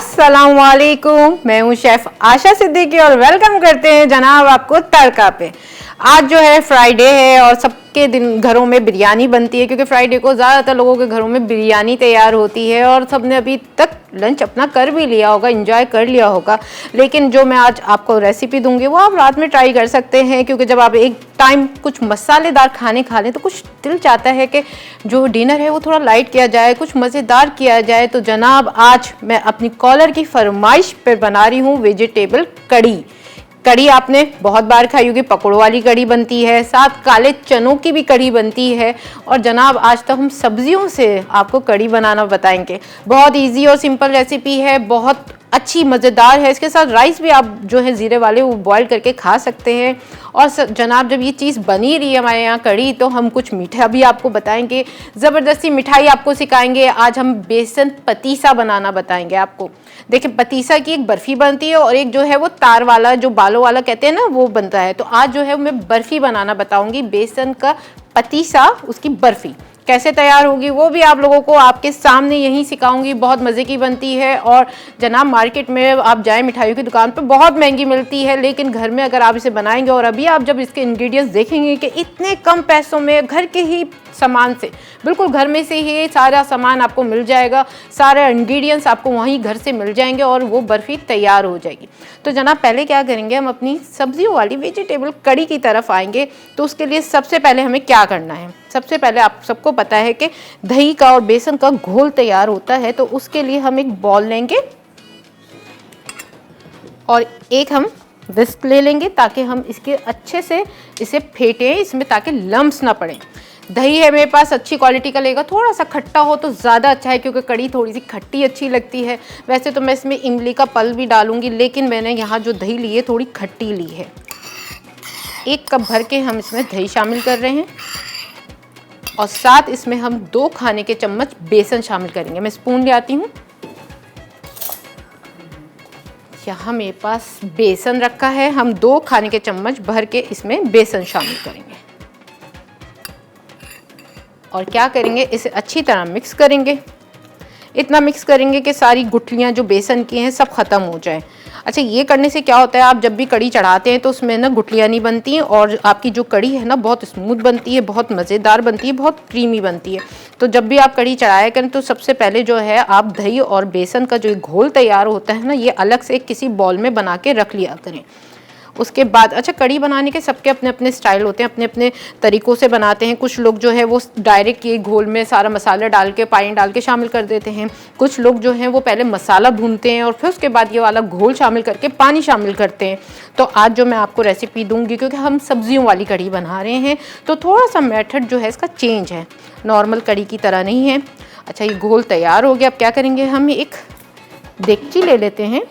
अस्सलाम वालेकुम, मैं हूँ शेफ आशा सिद्दीकी और वेलकम करते हैं जनाब आपको तड़का पे। आज जो है फ्राइडे है और सबके दिन घरों में बिरयानी बनती है, क्योंकि फ्राइडे को ज़्यादातर लोगों के घरों में बिरयानी तैयार होती है और सबने अभी तक लंच अपना कर भी लिया होगा, एंजॉय कर लिया होगा। लेकिन जो मैं आज आपको रेसिपी दूंगी वो आप रात में ट्राई कर सकते हैं, क्योंकि जब आप एक टाइम कुछ मसालेदार खाने खा लें तो कुछ दिल चाहता है कि जो डिनर है वो थोड़ा लाइट किया जाए, कुछ मज़ेदार किया जाए। तो जनाब आज मैं अपनी कॉलर की फरमाइश पर बना रही हूँ वेजिटेबल कड़ी। कड़ी आपने बहुत बार खाई होगी, पकौड़ों वाली कड़ी बनती है, साथ काले चनों की भी कड़ी बनती है। और जनाब आज तक हम सब्जियों से आपको कड़ी बनाना बताएंगे। बहुत इजी और सिंपल रेसिपी है, बहुत अच्छी मज़ेदार है। इसके साथ राइस भी आप जो है ज़ीरे वाले वो बॉईल करके खा सकते हैं। और जनाब जब ये चीज़ बनी रही है हमारे यहाँ कड़ी, तो हम कुछ मीठा भी आपको बताएंगे, ज़बरदस्ती मिठाई आपको सिखाएंगे। आज हम बेसन पतीसा बनाना बताएंगे आपको। देखिए पतीसा की एक बर्फ़ी बनती है और एक जो है वो तार वाला जो बालों वाला कहते हैं ना वो बनता है। तो आज जो है मैं बर्फ़ी बनाना बताऊँगी, बेसन का पतीसा, उसकी बर्फ़ी कैसे तैयार होगी वो भी आप लोगों को आपके सामने यहीं सिखाऊंगी। बहुत मज़े की बनती है और जनाब मार्केट में आप जाएं मिठाइयों की दुकान पर बहुत महंगी मिलती है, लेकिन घर में अगर आप इसे बनाएंगे और अभी आप जब इसके इंग्रेडिएंट्स देखेंगे कि इतने कम पैसों में घर के ही सामान से, बिल्कुल घर में से ही सारा सामान आपको मिल जाएगा, सारे इंग्रेडिएंट्स आपको वहीं घर से मिल जाएंगे और वो बर्फ़ी तैयार हो जाएगी। तो जनाब पहले क्या करेंगे, हम अपनी सब्जियों वाली वेजिटेबल कड़ी की तरफ आएंगे। तो उसके लिए सबसे पहले हमें क्या करना है, सबसे पहले आप सबको पता है कि दही का और बेसन का घोल तैयार होता है। तो उसके लिए हम एक बॉल लेंगे और एक हम विस्क ले लेंगे, ताकि हम इसके अच्छे से इसे फेंटें इसमें, ताकि लम्स ना पड़े। दही है मेरे पास अच्छी क्वालिटी का लेगा, थोड़ा सा खट्टा हो तो ज़्यादा अच्छा है, क्योंकि कड़ी थोड़ी सी खट्टी अच्छी लगती है। वैसे तो मैं इसमें इमली का पल भी डालूंगी, लेकिन मैंने यहाँ जो दही ली है थोड़ी खट्टी ली है। 1 कप भर के हम इसमें दही शामिल कर रहे हैं और साथ इसमें हम 2 खाने के चम्मच बेसन शामिल करेंगे। मैं स्पून ले आती हूँ। यहाँ मेरे पास बेसन रखा है, हम 2 खाने के चम्मच भर के इसमें बेसन शामिल करेंगे और क्या करेंगे, इसे अच्छी तरह मिक्स करेंगे। इतना मिक्स करेंगे कि सारी गुठलियाँ जो बेसन की हैं सब ख़त्म हो जाए। अच्छा, ये करने से क्या होता है, आप जब भी कड़ी चढ़ाते हैं तो उसमें ना गुठलियाँ नहीं बनती हैं और आपकी जो कड़ी है ना बहुत स्मूथ बनती है, बहुत मज़ेदार बनती है, बहुत क्रीमी बनती है। तो जब भी आप कड़ी चढ़ाया करें तो सबसे पहले जो है आप दही और बेसन का जो घोल तैयार होता है ना, ये अलग से किसी बॉल में बना के रख लिया करें। उसके बाद अच्छा, कड़ी बनाने के सबके अपने अपने स्टाइल होते हैं, अपने अपने तरीक़ों से बनाते हैं। कुछ लोग जो है वो डायरेक्ट ये घोल में सारा मसाला डाल के पानी डाल के शामिल कर देते हैं। कुछ लोग जो हैं वो पहले मसाला भूनते हैं और फिर उसके बाद ये वाला घोल शामिल करके पानी शामिल करते हैं। तो आज जो मैं आपको रेसिपी दूँगी, क्योंकि हम सब्जियों वाली कड़ी बना रहे हैं तो थोड़ा सा मेथड जो है इसका चेंज है, नॉर्मल कड़ी की तरह नहीं है। अच्छा, ये घोल तैयार हो गया। अब क्या करेंगे, हम एक देगची ले लेते हैं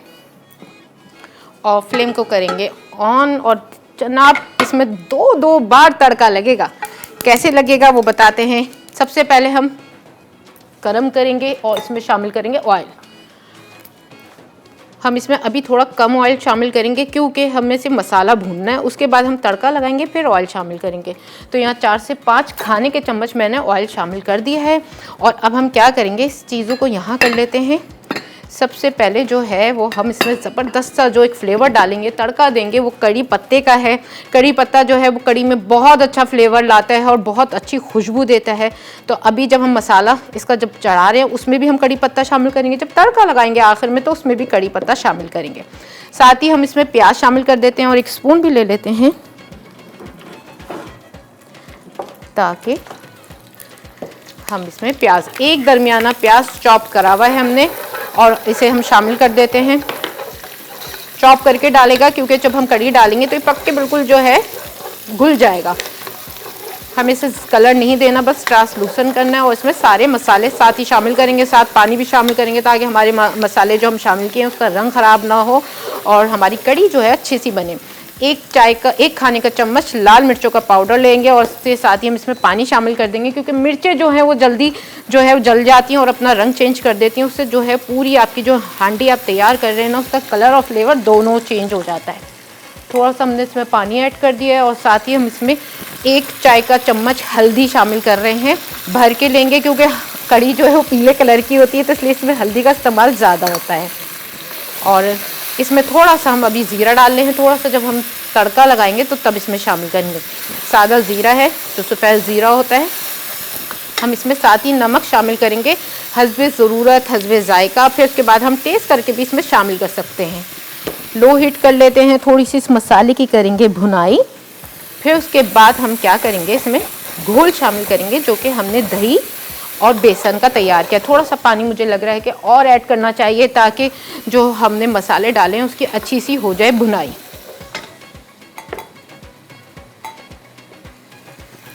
और फ्लेम को करेंगे ऑन। और जनाब इसमें 2 बार तड़का लगेगा। कैसे लगेगा वो बताते हैं। सबसे पहले हम गरम करेंगे और इसमें शामिल करेंगे ऑयल। हम इसमें अभी थोड़ा कम ऑयल शामिल करेंगे, क्योंकि हमें सिर्फ मसाला भूनना है। उसके बाद हम तड़का लगाएंगे, फिर ऑयल शामिल करेंगे। तो यहाँ 4 से 5 खाने के चम्मच मैंने ऑयल शामिल कर दिया है। और अब हम क्या करेंगे, इस चीज़ों को यहाँ कर लेते हैं। सबसे पहले जो है वो हम इसमें ज़बरदस्त सा जो एक फ्लेवर डालेंगे, तड़का देंगे, वो कड़ी पत्ते का है। कड़ी पत्ता जो है वो कड़ी में बहुत अच्छा फ्लेवर लाता है और बहुत अच्छी खुशबू देता है। तो अभी जब हम मसाला इसका जब चढ़ा रहे हैं उसमें भी हम कड़ी पत्ता शामिल करेंगे। जब तड़का लगाएंगे आखिर में तो उसमें भी कड़ी पत्ता शामिल करेंगे। साथ ही हम इसमें प्याज शामिल कर देते हैं और 1 स्पून भी ले लेते हैं, ताकि हम इसमें प्याज, एक दरमियाना प्याज चॉप करा हुआ है हमने, और इसे हम शामिल कर देते हैं। चॉप करके डालेगा, क्योंकि जब हम कड़ी डालेंगे तो ये पक के बिल्कुल जो है घुल जाएगा। हमें इसे कलर नहीं देना, बस ट्रांसलूसेंट करना है। और इसमें सारे मसाले साथ ही शामिल करेंगे, साथ पानी भी शामिल करेंगे, ताकि हमारे मसाले जो हम शामिल किए हैं उसका रंग ख़राब ना हो और हमारी कड़ी जो है अच्छी सी बने। 1 खाने का चम्मच लाल मिर्चों का पाउडर लेंगे और इसके साथ ही हम इसमें पानी शामिल कर देंगे, क्योंकि मिर्चें जो हैं वो जल्दी जो है वो जल जाती हैं और अपना रंग चेंज कर देती हैं। उससे जो है पूरी आपकी जो हांडी आप तैयार कर रहे हैं ना, उसका कलर और फ्लेवर दोनों चेंज हो जाता है। थोड़ा सा हमने इसमें पानी ऐड कर दिया है और साथ ही हम इसमें 1 चाय का चम्मच हल्दी शामिल कर रहे हैं। भर के लेंगे, क्योंकि कड़ी जो है वो पीले कलर की होती है, तो इसलिए इसमें हल्दी का इस्तेमाल ज़्यादा होता है। और इसमें थोड़ा सा हम अभी ज़ीरा डाल रहे हैं, थोड़ा सा जब हम तड़का लगाएंगे तो तब इसमें शामिल करेंगे। सादा ज़ीरा है, जो सफ़ेद ज़ीरा होता है। हम इसमें साथ ही नमक शामिल करेंगे हस्बे ज़रूरत, हस्बे ज़ायका। फिर उसके बाद हम टेस्ट करके भी इसमें शामिल कर सकते हैं। लो हीट कर लेते हैं, थोड़ी सी इस मसाले की करेंगे भुनाई। फिर उसके बाद हम क्या करेंगे, इसमें घोल शामिल करेंगे जो कि हमने दही और बेसन का तैयार किया। थोड़ा सा पानी मुझे लग रहा है कि और ऐड करना चाहिए ताकि जो हमने मसाले डाले हैं उसकी अच्छी सी हो जाए भुनाई।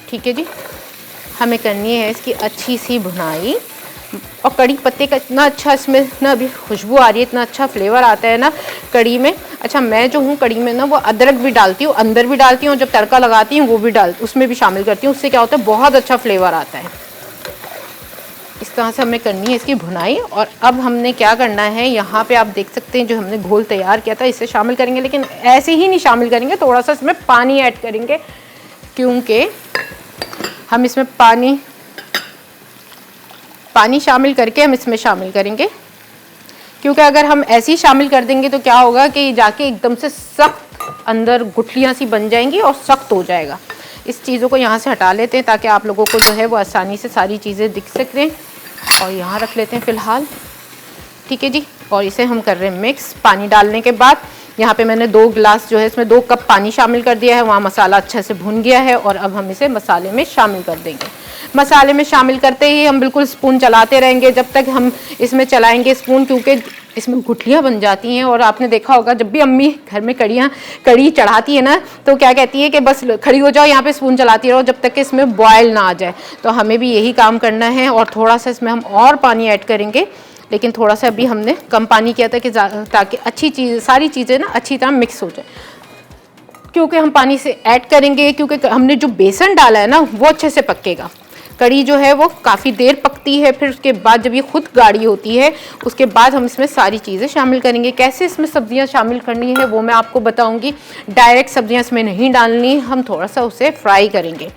ठीक है जी, हमें करनी है इसकी अच्छी सी भुनाई। और कड़ी पत्ते का इतना अच्छा इसमें ना अभी खुशबू आ रही है, इतना अच्छा फ्लेवर आता है ना कड़ी में। अच्छा, मैं जो हूँ कड़ी में ना वो अदरक भी डालती हूँ, अंदर भी डालती हूँ, जब तड़का लगाती हूँ वो भी उसमें भी शामिल करती हूँ। उससे क्या होता है, बहुत अच्छा फ्लेवर आता है। इस तरह से हमें करनी है इसकी भुनाई। और अब हमने क्या करना है, यहाँ पे आप देख सकते हैं जो हमने घोल तैयार किया था इसे शामिल करेंगे, लेकिन ऐसे ही नहीं शामिल करेंगे, थोड़ा सा इसमें पानी ऐड करेंगे, क्योंकि हम इसमें पानी शामिल करके हम इसमें शामिल करेंगे। क्योंकि अगर हम ऐसे ही शामिल कर देंगे तो क्या होगा कि जाके एकदम से सख्त अंदर गुठलियाँ सी बन जाएंगी और सख्त हो जाएगा। इस चीज़ों को यहाँ से हटा लेते हैं ताकि आप लोगों को जो है वो आसानी से सारी चीज़ें दिख सकें। और यहाँ रख लेते हैं फ़िलहाल। ठीक है जी, और इसे हम कर रहे हैं मिक्स। पानी डालने के बाद यहाँ पे मैंने 2 गिलास जो है इसमें 2 कप पानी शामिल कर दिया है। वहाँ मसाला अच्छे से भुन गया है और अब हम इसे मसाले में शामिल कर देंगे। मसाले में शामिल करते ही हम बिल्कुल स्पून चलाते रहेंगे जब तक हम इसमें चलाएंगे स्पून, क्योंकि इसमें गुठलियाँ बन जाती हैं। और आपने देखा होगा जब भी अम्मी घर में कड़ी चढ़ाती है ना तो क्या कहती है कि बस खड़ी हो जाओ, यहाँ पे स्पून चलाती रहो जब तक कि इसमें बॉयल ना आ जाए। तो हमें भी यही काम करना है। और थोड़ा सा इसमें हम और पानी ऐड करेंगे, लेकिन थोड़ा सा अभी हमने कम पानी किया था कि ताकि सारी चीज़ें ना अच्छी तरह मिक्स हो जाए। क्योंकि हम पानी से ऐड करेंगे, क्योंकि हमने जो बेसन डाला है ना वो अच्छे से पकेगा। कड़ी जो है वो काफ़ी देर पकती है, फिर उसके बाद जब ये खुद गाढ़ी होती है उसके बाद हम इसमें सारी चीज़ें शामिल करेंगे। कैसे इसमें सब्जियां शामिल करनी है वो मैं आपको बताऊंगी। डायरेक्ट सब्जियां इसमें नहीं डालनी, हम थोड़ा सा उसे फ्राई करेंगे।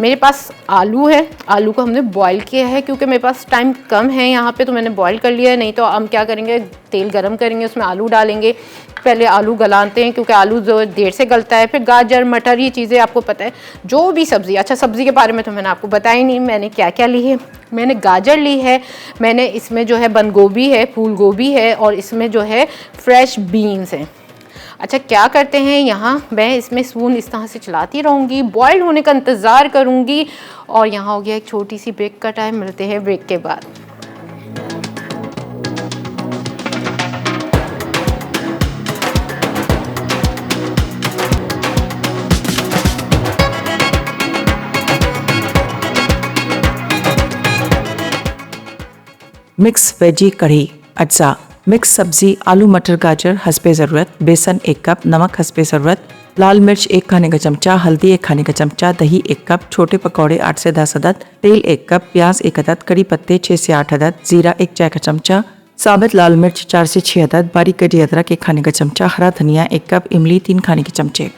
मेरे पास आलू है, आलू को हमने बॉईल किया है क्योंकि मेरे पास टाइम कम है यहाँ पे, तो मैंने बॉईल कर लिया है। नहीं तो हम क्या करेंगे, तेल गरम करेंगे, उसमें आलू डालेंगे। पहले आलू गलाते हैं क्योंकि आलू जो देर से गलता है। फिर गाजर, मटर, ये चीज़ें आपको पता है, जो भी सब्ज़ी। अच्छा, सब्ज़ी के बारे में तो मैंने आपको बताया ही नहीं मैंने क्या क्या ली है। मैंने गाजर ली है, मैंने इसमें जो है बंद गोभी है, फूल गोभी है, और इसमें जो है फ्रेश बीन्स हैं। अच्छा, क्या करते हैं, यहाँ मैं इसमें स्पून इस तरह से चलाती रहूँगी, बॉयल होने का इंतज़ार करूँगी। और यहाँ हो गया एक छोटी सी ब्रेक का टाइम। मिलते हैं ब्रेक के बाद। मिक्स वेजी कढ़ी। अज्जा मिक्स सब्जी आलू मटर गाजर हस्बे ज़रूरत, बेसन 1 कप, नमक हस्बे ज़रूरत, लाल मिर्च 1 खाने का चमचा, हल्दी 1 खाने का चमचा, दही 1 कप, छोटे पकौड़े 8 से 10 अदद, तेल 1 कप, प्याज 1 अदद, कड़ी पत्ते 6 से 8 अदद, जीरा 1 चाय का चमचा, साबित लाल मिर्च 4 से 6 अदद, बारीक कटी अदरक 1 खाने का चमचा, हरा धनिया 1 कप, इमली 3 खाने के चमचे।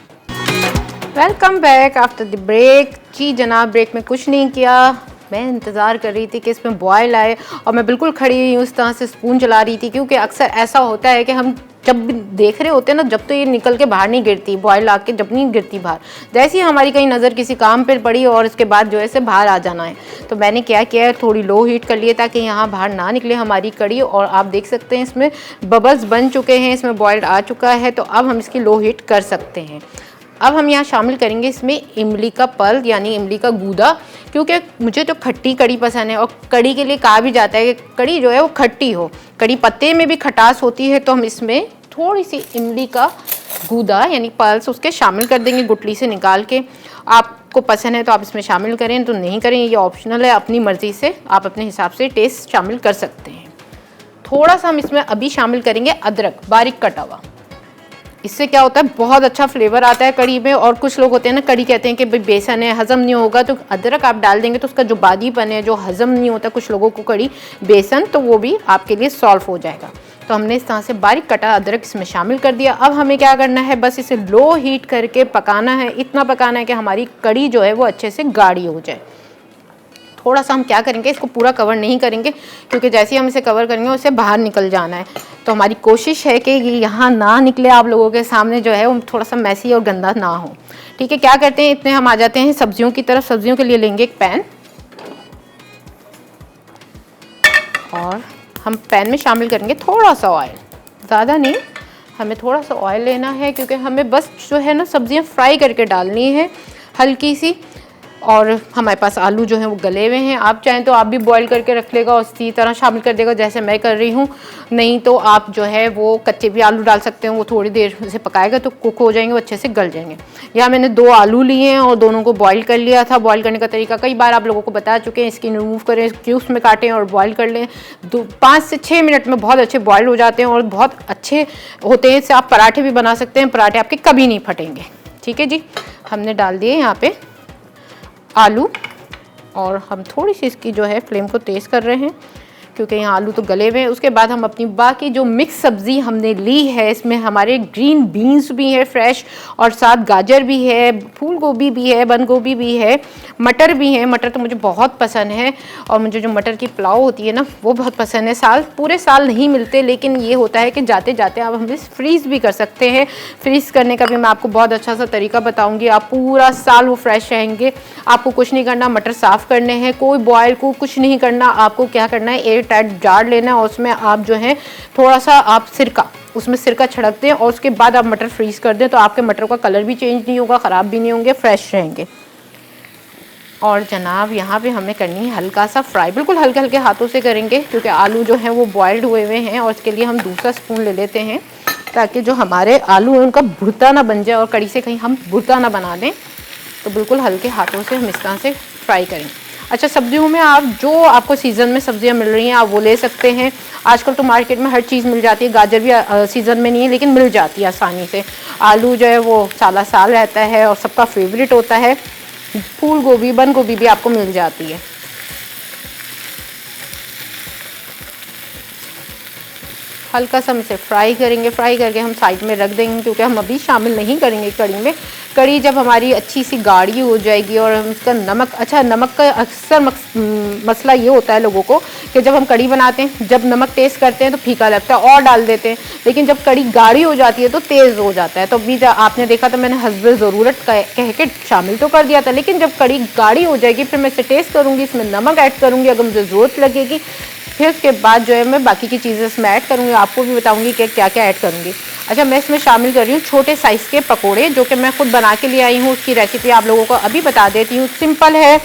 Welcome back after the break. जी जनाब, ब्रेक में कुछ नहीं किया, मैं इंतज़ार कर रही थी कि इसमें बॉयल आए और मैं बिल्कुल खड़ी हुई हूँ, इस तरह से स्पून चला रही थी। क्योंकि अक्सर ऐसा होता है कि हम जब भी देख रहे होते हैं ना, जब तो ये निकल के बाहर नहीं गिरती, बॉयल आके जब नहीं गिरती बाहर, जैसे ही हमारी कहीं नज़र किसी काम पर पड़ी और उसके बाद जो है से बाहर आ जाना है। तो मैंने क्या किया है, थोड़ी लो हीट कर लिया ताकि यहाँ बाहर ना निकले हमारी कड़ी। और आप देख सकते हैं इसमें बबल्स बन चुके हैं, इसमें बॉयल्ड आ चुका है। तो अब हम इसकी लो हीट कर सकते हैं। अब हम यहाँ शामिल करेंगे इसमें इमली का पल्प यानी इमली का गूदा, क्योंकि मुझे तो खट्टी कड़ी पसंद है। और कड़ी के लिए कहा भी जाता है कि कड़ी जो है वो खट्टी हो, कड़ी पत्ते में भी खटास होती है। तो हम इसमें थोड़ी सी इमली का गूदा यानी पल्स उसके शामिल कर देंगे, गुठली से निकाल के। आपको पसंद है तो आप इसमें शामिल करें, तो नहीं करें, ये ऑप्शनल है, अपनी मर्ज़ी से आप अपने हिसाब से टेस्ट शामिल कर सकते हैं। थोड़ा सा हम इसमें अभी शामिल करेंगे अदरक, बारीक कटा हुआ। इससे क्या होता है, बहुत अच्छा फ्लेवर आता है कड़ी में। और कुछ लोग होते हैं ना, कड़ी कहते हैं कि भाई बेसन है, हज़म नहीं होगा, तो अदरक आप डाल देंगे तो उसका जो बादीपन है, जो हज़म नहीं होता कुछ लोगों को कड़ी बेसन, तो वो भी आपके लिए सॉल्व हो जाएगा। तो हमने इस तरह से बारीक कटा अदरक इसमें शामिल कर दिया। अब हमें क्या करना है, बस इसे लो हीट करके पकाना है। इतना पकाना है कि हमारी कड़ी जो है वो अच्छे से गाढ़ी हो जाए। थोड़ा सा हम क्या करेंगे, इसको पूरा कवर नहीं करेंगे क्योंकि जैसे ही हम इसे कवर करेंगे उससे बाहर निकल जाना है। तो हमारी कोशिश है कि ये यहाँ ना निकले, आप लोगों के सामने जो है वो थोड़ा सा मैसी और गंदा ना हो। ठीक है, क्या करते हैं, इतने हम आ जाते हैं सब्जियों की तरफ। सब्जियों के लिए लेंगे एक पैन और हम पैन में शामिल करेंगे थोड़ा सा ऑयल, ज़्यादा नहीं, हमें थोड़ा सा ऑयल लेना है क्योंकि हमें बस जो है ना सब्जियां फ्राई करके डालनी है हल्की सी। और हमारे पास आलू जो हैं वो गले हुए हैं, आप चाहें तो आप भी बॉईल करके रख लेगा और इसी तरह शामिल कर देगा जैसे मैं कर रही हूँ। नहीं तो आप जो है वो कच्चे भी आलू डाल सकते हैं, वो थोड़ी देर से पकाएगा तो कुक हो जाएंगे, वो अच्छे से गल जाएंगे। यहाँ मैंने 2 आलू लिए हैं और दोनों को बॉईल कर लिया था। बॉईल करने का तरीका कई बार आप लोगों को बता चुके हैं। स्किन रिमूव करें, क्यूब्स में काटें और बॉईल कर लें। 5 से 6 मिनट में बहुत अच्छे बॉयल हो जाते हैं और बहुत अच्छे होते हैं। इससे आप पराठे भी बना सकते हैं, पराठे आपके कभी नहीं फटेंगे। ठीक है जी, हमने डाल दिए यहाँ पे आलू और हम थोड़ी सी इसकी जो है फ्लेम को तेज़ कर रहे हैं क्योंकि यहाँ आलू तो गले हुए हैं। उसके बाद हम अपनी बाकी जो मिक्स सब्ज़ी हमने ली है, इसमें हमारे ग्रीन बीन्स भी है फ्रेश और साथ गाजर भी है, फूल गोभी भी है, बंद गोभी भी है, मटर भी है। मटर तो मुझे बहुत पसंद है और मुझे जो मटर की पुलाव होती है ना वो बहुत पसंद है। पूरे साल नहीं मिलते, लेकिन ये होता है कि जाते जाते आप हम इस फ्रीज़ भी कर सकते हैं। फ्रीज़ करने का भी मैं आपको बहुत अच्छा सा तरीका बताऊँगी, आप पूरा साल वो फ्रेश रहेंगे। आपको कुछ नहीं करना, मटर साफ़ करने हैं, कोई बॉयल को कुछ नहीं करना। आपको क्या करना है, एयर टाइट जार लेना है और उसमें आप जो है थोड़ा सा आप उसमें सिरका छिड़क दें और उसके बाद आप मटर फ्रीज़ कर दें तो आपके मटर का कलर भी चेंज नहीं होगा, ख़राब भी नहीं होंगे, फ्रेश रहेंगे। और जनाब यहाँ पे हमें करनी है हल्का सा फ्राई, बिल्कुल हल्के हल्के हाथों से करेंगे क्योंकि आलू जो हैं वो बॉयल्ड हुए हुए हैं। और इसके लिए हम दूसरा स्पून ले लेते हैं ताकि जो हमारे आलू हैं उनका भुर्ता ना बन जाए और कड़ी से कहीं हम भुर्ता ना बना दें। तो बिल्कुल हल्के हाथों से हम इस तरह से फ्राई करेंगे। अच्छा, सब्जियों में आप जो आपको सीज़न में सब्जियां मिल रही हैं आप वो ले सकते हैं। आजकल तो मार्केट में हर चीज़ मिल जाती है, गाजर भी सीज़न में नहीं है लेकिन मिल जाती है आसानी से। आलू जो है वो साला साल रहता है और सबका फेवरेट होता है। फूल गोभी, बंद गोभी भी आपको मिल जाती है। हल्का सा हम इसे फ्राई करेंगे, फ्राई करके हम साइड में रख देंगे क्योंकि हम अभी शामिल नहीं करेंगे कड़ी में। कड़ी जब हमारी अच्छी सी गाढ़ी हो जाएगी और हम इसका नमक, अच्छा नमक का अक्सर मसला ये होता है लोगों को कि जब हम कड़ी बनाते हैं जब नमक टेस्ट करते हैं तो फीका लगता है और डाल देते हैं, लेकिन जब कड़ी गाढ़ी हो जाती है तो तेज़ हो जाता है। तो अभी आपने देखा तो मैंने हस्बे ज़रूरत कह के शामिल तो कर दिया था, लेकिन जब कड़ी गाढ़ी हो जाएगी फिर मैं इसे टेस्ट करूँगी, इसमें नमक ऐड करूँगी अगर मुझे ज़रूरत लगेगी। फिर उसके बाद जो है मैं बाकी की चीज़ें इसमें ऐड करूँगी, आपको भी बताऊँगी कि क्या क्या ऐड करूँगी। अच्छा, मैं इसमें शामिल कर रही हूँ छोटे साइज़ के पकोड़े जो कि मैं खुद बना के ले आई हूँ। उसकी रेसिपी आप लोगों को अभी बता देती हूँ। सिंपल है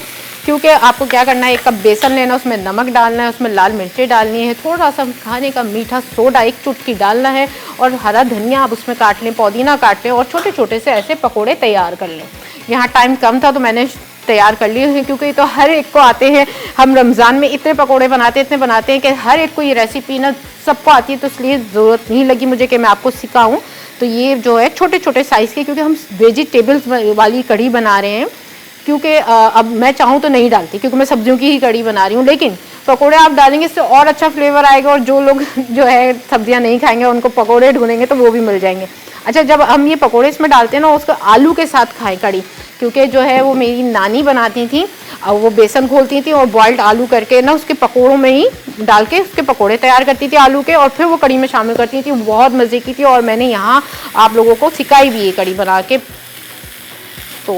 क्योंकि आपको क्या करना है, 1 कप बेसन लेना, उसमें नमक डालना है, उसमें लाल मिर्चें डालनी है, थोड़ा सा खाने का मीठा सोडा 1 चुटकी डालना है और हरा धनिया आप उसमें काट लें, पुदीना काट लें और छोटे छोटे से ऐसे पकोड़े तैयार कर लें। यहाँ टाइम कम था तो मैंने तैयार कर लिए हैं क्योंकि तो हर एक को आते हैं। हम रमज़ान में इतने पकोड़े इतने बनाते हैं कि हर एक को ये रेसिपी ना सबको आती है, तो इसलिए ज़रूरत नहीं लगी मुझे कि मैं आपको सिखाऊं। तो ये जो है छोटे छोटे साइज़ के, क्योंकि हम वेजिटेबल्स वाली कढ़ी बना रहे हैं, क्योंकि अब मैं चाहूँ तो नहीं डालती क्योंकि मैं सब्जियों की ही कढ़ी बना रही हूँ, लेकिन पकोड़े आप डालेंगे इससे और अच्छा फ्लेवर आएगा और जो लोग जो है सब्जियां नहीं खाएंगे उनको पकोड़े ढूंढेंगे तो वो भी मिल जाएंगे। अच्छा, जब हम ये पकोड़े इसमें डालते हैं ना उसको आलू के साथ खाएं कढ़ी, क्योंकि जो है वो मेरी नानी बनाती थी, वो बेसन घोलती थी और बॉइल्ड आलू करके ना उसके पकोड़ों में ही डाल के उसके पकोड़े तैयार करती थी आलू के और फिर वो कढ़ी में शामिल करती थी। बहुत मज़े की थी और मैंने यहाँ आप लोगों को सिखाई भी है कढ़ी बना के, तो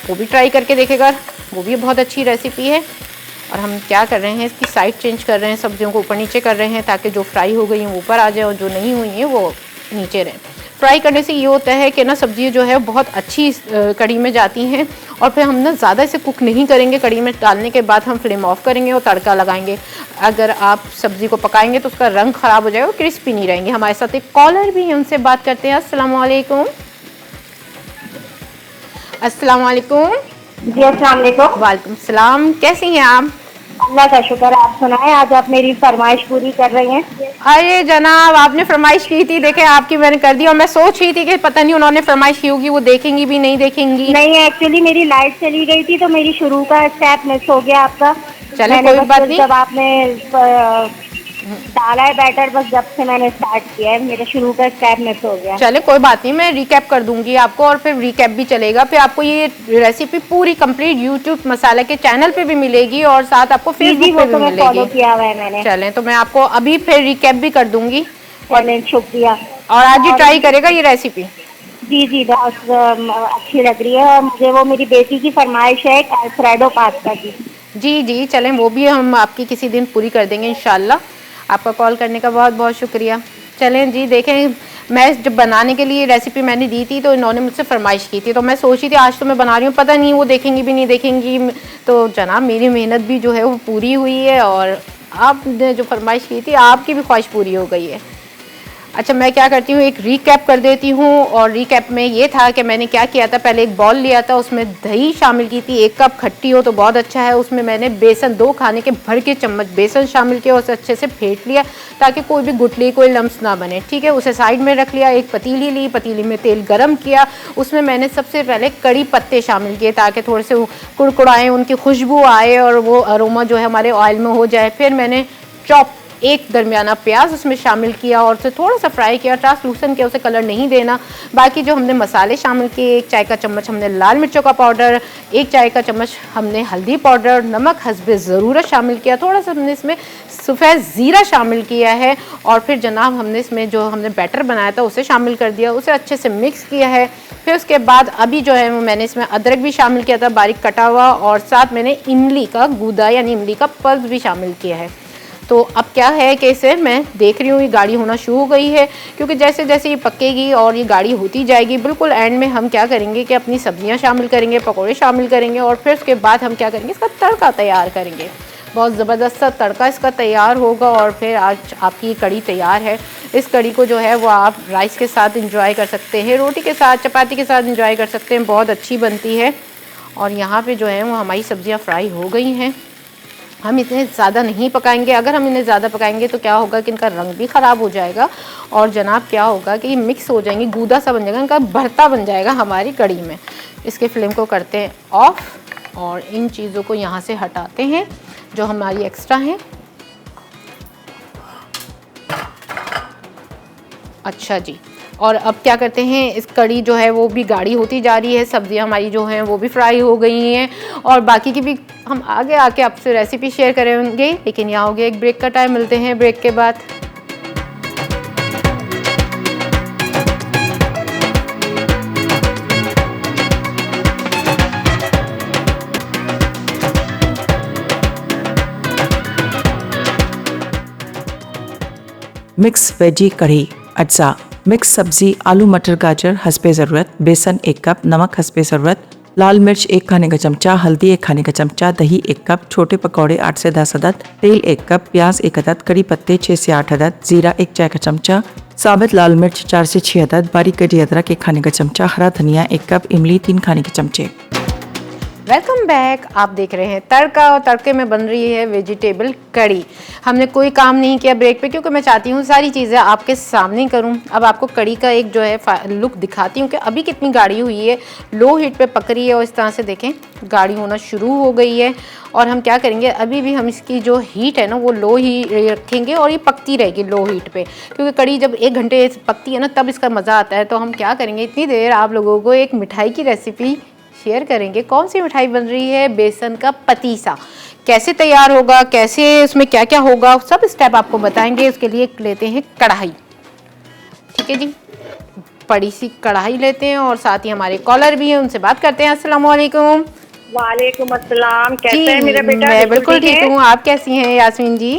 वो भी ट्राई करके देखेगा, वो भी बहुत अच्छी रेसिपी है। और हम क्या कर रहे हैं, इसकी साइड चेंज कर रहे हैं, सब्जियों को ऊपर नीचे कर रहे हैं ताकि जो फ्राई हो गई हैं वो ऊपर आ जाए और जो नहीं हुई हैं वो नीचे रहें। फ्राई करने से ये होता है कि ना सब्ज़ी जो है बहुत अच्छी कढ़ी में जाती हैं और फिर हम ना ज़्यादा इसे कुक नहीं करेंगे। कढ़ी में डालने के बाद हम फ्लेम ऑफ करेंगे और तड़का लगाएंगे। अगर आप सब्ज़ी को पकाएंगे तो उसका रंग ख़राब हो जाएगा, क्रिस्पी नहीं रहेंगे। हमारे साथ एक कॉलर भी है, उनसे बात करते हैं। अस्सलाम वालेकुम। अस्सलाम वालेकुम। जी अस्सलाम वालेकुम। वालेकुम सलाम, कैसी हैं आप? अल्लाह का शुक्र, आप सुनाएं। आज आप मेरी फरमाइश पूरी कर रही हैं। अरे जनाब, आपने फरमाइश की थी, देखे आपकी मैंने कर दी और मैं सोच रही थी कि पता नहीं उन्होंने फरमाइश की होगी, वो देखेंगी भी नहीं देखेंगी। नहीं, एक्चुअली मेरी लाइट चली गई थी तो मेरी शुरू का स्टेप मिस हो गया आपका। चले कोई बात नहीं। जब आपने डाला है बैटर, बस जब से मैंने स्टार्ट किया है मेरा शुरू का स्टेप मिस हो गया। चले कोई बात नहीं, मैं रिकैप कर दूंगी आपको और फिर रिकैप भी चलेगा, फिर आपको ये रेसिपी पूरी कंप्लीट यूट्यूब मसाला के चैनल पे भी मिलेगी और साथ आपको जी फेसबुक वो पे तो भी मैं फॉलो मिलेगी। किया हुआ है मैंने। चलें तो मैं आपको अभी फिर रिकैप भी कर दूंगी चलें, शुक्रिया। और आज ही ट्राई करेगा ये रेसिपी। जी जी बहुत अच्छी लग रही है, और मुझे वो मेरी बेटी की फरमाइश है अल्फ्रेडो पास्ता की। जी जी चलें, वो भी हम आपकी किसी दिन पूरी कर देंगे इंशाल्लाह। आपका कॉल करने का बहुत बहुत शुक्रिया। चलें जी, देखें मैं जब बनाने के लिए रेसिपी मैंने दी थी तो इन्होंने मुझसे फरमाइश की थी, तो मैं सोची थी आज तो मैं बना रही हूँ, पता नहीं वो देखेंगी भी नहीं देखेंगी। तो जनाब मेरी मेहनत भी जो है वो पूरी हुई है और आपने जो फरमाइश की थी आपकी भी ख्वाहिश पूरी हो गई है। अच्छा मैं क्या करती हूँ, एक रीकैप कर देती हूँ। और रीकैप में ये था कि मैंने क्या किया था, पहले एक बॉल लिया था, उसमें दही शामिल की थी, 1 कप खट्टी हो तो बहुत अच्छा है। उसमें मैंने बेसन 2 खाने के भर के चम्मच बेसन शामिल किया, उसे अच्छे से फेंट लिया ताकि कोई भी गुठली कोई लम्स ना बने। ठीक है, उसे साइड में रख लिया। एक पतीली ली, पतीली में तेल गरम किया, उसमें मैंने सबसे पहले कड़ी पत्ते शामिल किए ताकि थोड़े से कुड़कुड़ाएँ, उनकी खुशबू आए और वो अरोमा जो है हमारे ऑयल में हो जाए। फिर मैंने चॉप एक दरमियाना प्याज उसमें शामिल किया और उसे थोड़ा सा फ्राई किया, ट्रांसलूसेंट किया, उसे कलर नहीं देना। बाकी जो हमने मसाले शामिल किए, 1 चाय का चम्मच हमने लाल मिर्चों का पाउडर, 1 चाय का चम्मच हमने हल्दी पाउडर, नमक हस्बे ज़रूरत शामिल किया, थोड़ा सा हमने इसमें सफ़ेद ज़ीरा शामिल किया है। और फिर जनाब हमने इसमें जो हमने बैटर बनाया था उसे शामिल कर दिया, उसे अच्छे से मिक्स किया है। फिर उसके बाद अभी जो है मैंने इसमें अदरक भी शामिल किया था बारीक कटा हुआ, और साथ मैंने इमली का गूदा यानी इमली का पल्प भी शामिल किया है। तो अब क्या है कि इसे मैं देख रही हूँ ये गाढ़ी होना शुरू हो गई है, क्योंकि जैसे जैसे ये पकेगी और ये गाढ़ी होती जाएगी, बिल्कुल एंड में हम क्या करेंगे कि अपनी सब्जियां शामिल करेंगे, पकौड़े शामिल करेंगे और फिर उसके बाद हम क्या करेंगे, इसका तड़का तैयार करेंगे। बहुत ज़बरदस्त सा तड़का इसका तैयार होगा और फिर आज आपकी कड़ी तैयार है। इस कड़ी को जो है वो आप राइस के साथ इंजॉय कर सकते हैं, रोटी के साथ, चपाती के साथ इंजॉय कर सकते हैं, बहुत अच्छी बनती है। और यहाँ पर जो है वो हमारी सब्ज़ियाँ फ्राई हो गई हैं। हम इतने ज़्यादा नहीं पकाएंगे, अगर हम इन्हें ज़्यादा पकाएंगे तो क्या होगा कि इनका रंग भी ख़राब हो जाएगा और जनाब क्या होगा कि ये मिक्स हो जाएंगी, गूदा सा बन जाएगा, इनका भरता बन जाएगा हमारी कड़ी में। इसके फ्लेम को करते हैं ऑफ और इन चीज़ों को यहाँ से हटाते हैं जो हमारी एक्स्ट्रा हैं। अच्छा जी, और अब क्या करते हैं, इस कड़ी जो है वो भी गाढ़ी होती जा रही है, सब्जियां हमारी जो हैं वो भी फ्राई हो गई हैं और बाकी की भी हम आगे आके आपसे रेसिपी शेयर करेंगे। लेकिन यहाँ हो गया एक ब्रेक का टाइम, मिलते हैं ब्रेक के बाद। मिक्स वेजी कढ़ी। अज्जा मिक्स सब्जी आलू मटर गाजर हस्बे ज़रूरत, बेसन 1 कप, नमक हस्बे ज़रूरत, लाल मिर्च 1 खाने का चमचा, हल्दी 1 खाने का चमचा, दही 1 कप, छोटे पकौड़े 8 से 10 अदद, तेल 1 कप, प्याज 1 अदद, कड़ी पत्ते 6 से 8 अदद, जीरा 1 चाय का चमचा, साबित लाल मिर्च 4 से 6 अदद, बारीक कटी अदरक 1 खाने का चमचा, हरा धनिया 1 कप, इमली 3 खाने के चमचे। वेलकम बैक, आप देख रहे हैं तड़का और तड़के में बन रही है वेजिटेबल कड़ी। हमने कोई काम नहीं किया ब्रेक पे, क्योंकि मैं चाहती हूँ सारी चीज़ें आपके सामने करूँ। अब आपको कड़ी का एक जो है लुक दिखाती हूँ कि अभी कितनी गाढ़ी हुई है, लो हीट पे पक रही है और इस तरह से देखें गाढ़ी होना शुरू हो गई है। और हम क्या करेंगे, अभी भी हम इसकी जो हीट है ना वो लो ही रखेंगे और ये पकती रहेगी लो हीट पे, क्योंकि कड़ी जब 1 घंटे पकती है ना तब इसका मज़ा आता है। तो हम क्या करेंगे, इतनी देर आप लोगों को एक मिठाई की रेसिपी शेयर करेंगे। कौन सी मिठाई बन रही है, बेसन का पतीसा। कैसे तैयार होगा, कैसे उसमें क्या क्या होगा, सब स्टेप आपको बताएंगे। उसके लिए लेते हैं कढ़ाई, ठीक है जी, बड़ी सी कढ़ाई लेते हैं और साथ ही हमारे कॉलर भी हैं, उनसे बात करते हैं। अस्सलाम वालेकुम। वालेकुम अस्सलाम, कैसे है मेरा बेटा? मैं बिल्कुल ठीक हूँ, आप कैसी हैं यास्मीन जी?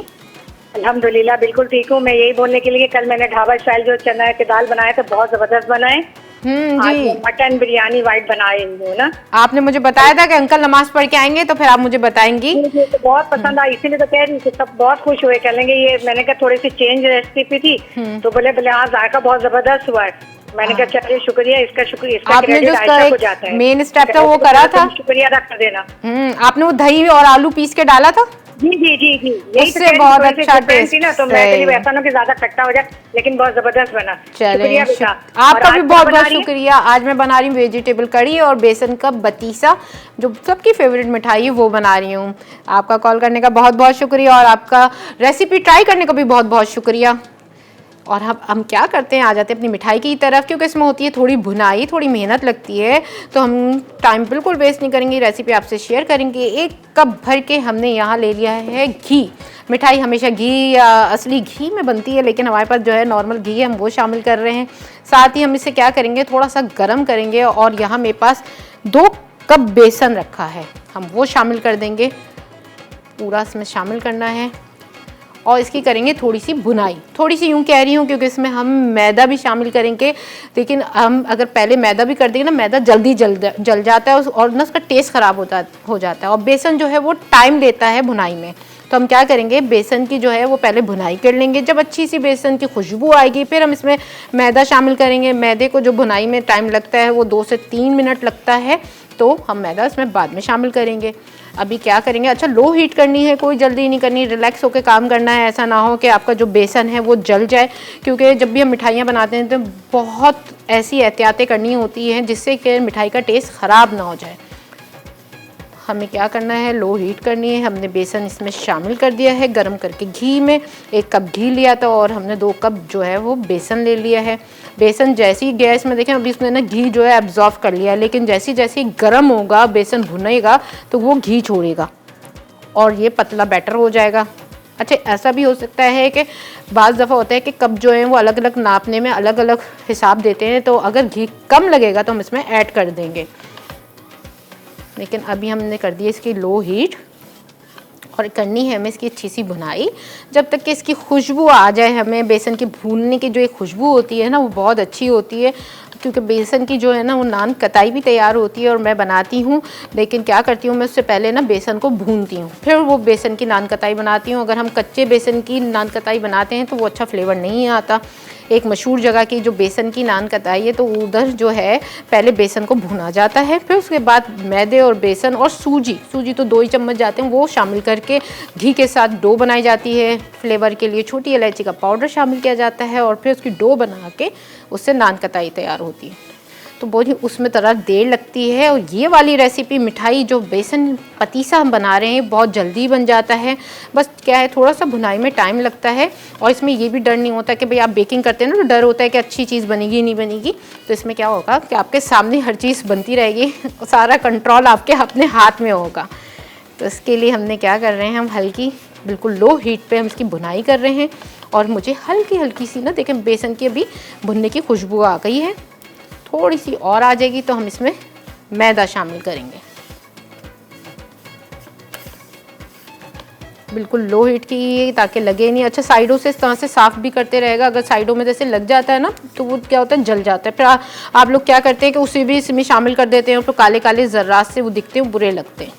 अल्हम्दुलिल्लाह बिल्कुल ठीक हूँ। मैं यही बोलने के लिए, कल मैंने ढाबा स्टाइल जो चना की दाल बनाया था बहुत जबरदस्त बनाए। जी, मटन बिरयानी वाइट बनाए हूँ ना। आपने मुझे बताया था कि अंकल नमाज पढ़ के आएंगे, तो फिर आप मुझे बताएंगी। मुझे तो बहुत पसंद आई, इसीलिए तो कह रही थी, सब बहुत खुश हुए, कह लेंगे ये। मैंने कहा थोड़ी सी चेंज रेसिपी थी तो बोले हाँ जायका बहुत जबरदस्त हुआ है। मैंने कहा चलिए शुक्रिया, इसका शुक्रिया, इसका आपने जो आयशा को जाता है। मेन स्टेप था वो करा था, शुक्रिया अदा कर देना। आपने वो दही और आलू पीस के डाला था। जी जी जी जी, यही उससे बहुत अच्छा टेस्ट थी ना, तो मैं चलिए ऐसा ना कि ज्यादा खट्टा हो जाए, लेकिन बहुत जबरदस्त बना। शुक्रिया बेटा। आपका और भी आज बहुत क्या बना बहुत रही है? शुक्रिया। आज मैं बना रही हूँ वेजिटेबल कड़ी और बेसन का बतीसा, जो सबकी फेवरेट मिठाई है वो बना रही हूँ। आपका कॉल करने का बहुत बहुत शुक्रिया और आपका रेसिपी ट्राई करने का भी बहुत बहुत शुक्रिया। और हम क्या करते हैं, आ जाते हैं अपनी मिठाई की तरफ, क्योंकि इसमें होती है थोड़ी भुनाई, थोड़ी मेहनत लगती है, तो हम टाइम बिल्कुल वेस्ट नहीं करेंगे, रेसिपी आपसे शेयर करेंगे। 1 कप भर के हमने यहाँ ले लिया है घी। मिठाई हमेशा घी या असली घी में बनती है, लेकिन हमारे पास जो है नॉर्मल घी है, हम वो शामिल कर रहे हैं। साथ ही हम इसे क्या करेंगे, थोड़ा सा गर्म करेंगे और यहाँ मेरे पास 2 कप बेसन रखा है, हम वो शामिल कर देंगे। पूरा इसमें शामिल करना है और इसकी करेंगे थोड़ी सी भुनाई। थोड़ी सी यूँ कह रही हूँ क्योंकि इसमें हम मैदा भी शामिल करेंगे, लेकिन हम अगर पहले मैदा भी कर देंगे ना, मैदा जल्दी जल जाता है और ना उसका टेस्ट ख़राब हो जाता है। और बेसन जो है वो टाइम लेता है भुनाई में, तो हम क्या करेंगे, बेसन की जो है वो पहले भुनाई कर लेंगे। जब अच्छी सी बेसन की खुशबू आएगी फिर हम इसमें मैदा शामिल करेंगे। मैदे को जो भुनाई में टाइम लगता है वो 2 से 3 मिनट लगता है, तो हम मैदा इसमें बाद में शामिल करेंगे। अभी क्या करेंगे, अच्छा लो हीट करनी है, कोई जल्दी नहीं करनी, रिलैक्स होकर काम करना है। ऐसा ना हो कि आपका जो बेसन है वो जल जाए, क्योंकि जब भी हम मिठाइयाँ बनाते हैं तो बहुत ऐसी एहतियातें करनी होती हैं जिससे कि मिठाई का टेस्ट ख़राब ना हो जाए। हमें क्या करना है, लो हीट करनी है। हमने बेसन इसमें शामिल कर दिया है गरम करके घी में। 1 कप घी लिया था और हमने 2 कप जो है वो बेसन ले लिया है। बेसन जैसे ही गैस में देखें, अभी इसमें ना घी जो है एब्जॉर्व कर लिया है, लेकिन जैसे जैसे गर्म होगा, बेसन भुनेगा तो वो घी छोड़ेगा और ये पतला बैटर हो जाएगा। अच्छा, ऐसा भी हो सकता है कि बाज़ दफ़ा होता है कि कप जो है वो अलग अलग नापने में अलग अलग हिसाब देते हैं, तो अगर घी कम लगेगा तो हम इसमें ऐड कर देंगे। लेकिन अभी हमने कर दी इसकी लो हीट और करनी है हमें इसकी अच्छी सी भुनाई, जब तक कि इसकी खुशबू आ जाए। हमें बेसन की भूनने की जो एक खुशबू होती है ना, वो बहुत अच्छी होती है, क्योंकि बेसन की जो है ना वो नान कताई भी तैयार होती है और मैं बनाती हूँ, लेकिन क्या करती हूँ मैं उससे पहले ना बेसन को भूनती हूँ, फिर वो बेसन की नान कताई बनाती हूँ। अगर हम कच्चे बेसन की नान कताई बनाते हैं तो वो अच्छा फ्लेवर नहीं आता। एक मशहूर जगह की जो बेसन की नान कताई है, तो उधर जो है पहले बेसन को भुना जाता है, फिर उसके बाद मैदे और बेसन और सूजी तो 2 ही चम्मच जाते हैं, वो शामिल करके घी के साथ डो बनाई जाती है। फ्लेवर के लिए छोटी इलायची का पाउडर शामिल किया जाता है और फिर उसकी डो बना के उससे नान कताई तैयार होती है। तो बहुत ही उसमें थोड़ा देर लगती है। और ये वाली रेसिपी मिठाई जो बेसन पतीसा हम बना रहे हैं बहुत जल्दी बन जाता है। बस क्या है, थोड़ा सा भुनाई में टाइम लगता है और इसमें ये भी डर नहीं होता कि भाई आप बेकिंग करते हैं ना, तो डर होता है कि अच्छी चीज़ बनेगी नहीं बनेगी। तो इसमें क्या होगा कि आपके सामने हर चीज़ बनती रहेगी, सारा कंट्रोल आपके अपने हाथ में होगा। तो इसके लिए हमने क्या कर रहे हैं, हम हल्की बिल्कुल लो हीट पे हम इसकी भुनाई कर रहे हैं। और मुझे हल्की सी ना, देखें बेसन की अभी भुनने की खुशबू आ गई है, थोड़ी सी और आ जाएगी तो हम इसमें मैदा शामिल करेंगे। बिल्कुल लो हीट की, ताकि लगे नहीं। अच्छा, साइडों से इस तरह से साफ़ भी करते रहेगा, अगर साइडों में जैसे लग जाता है ना तो वो क्या होता है, जल जाता है। फिर आप लोग क्या करते हैं कि उसे भी इसमें शामिल कर देते हैं, तो काले काले ज़र्रात से वो दिखते हैं, बुरे लगते हैं।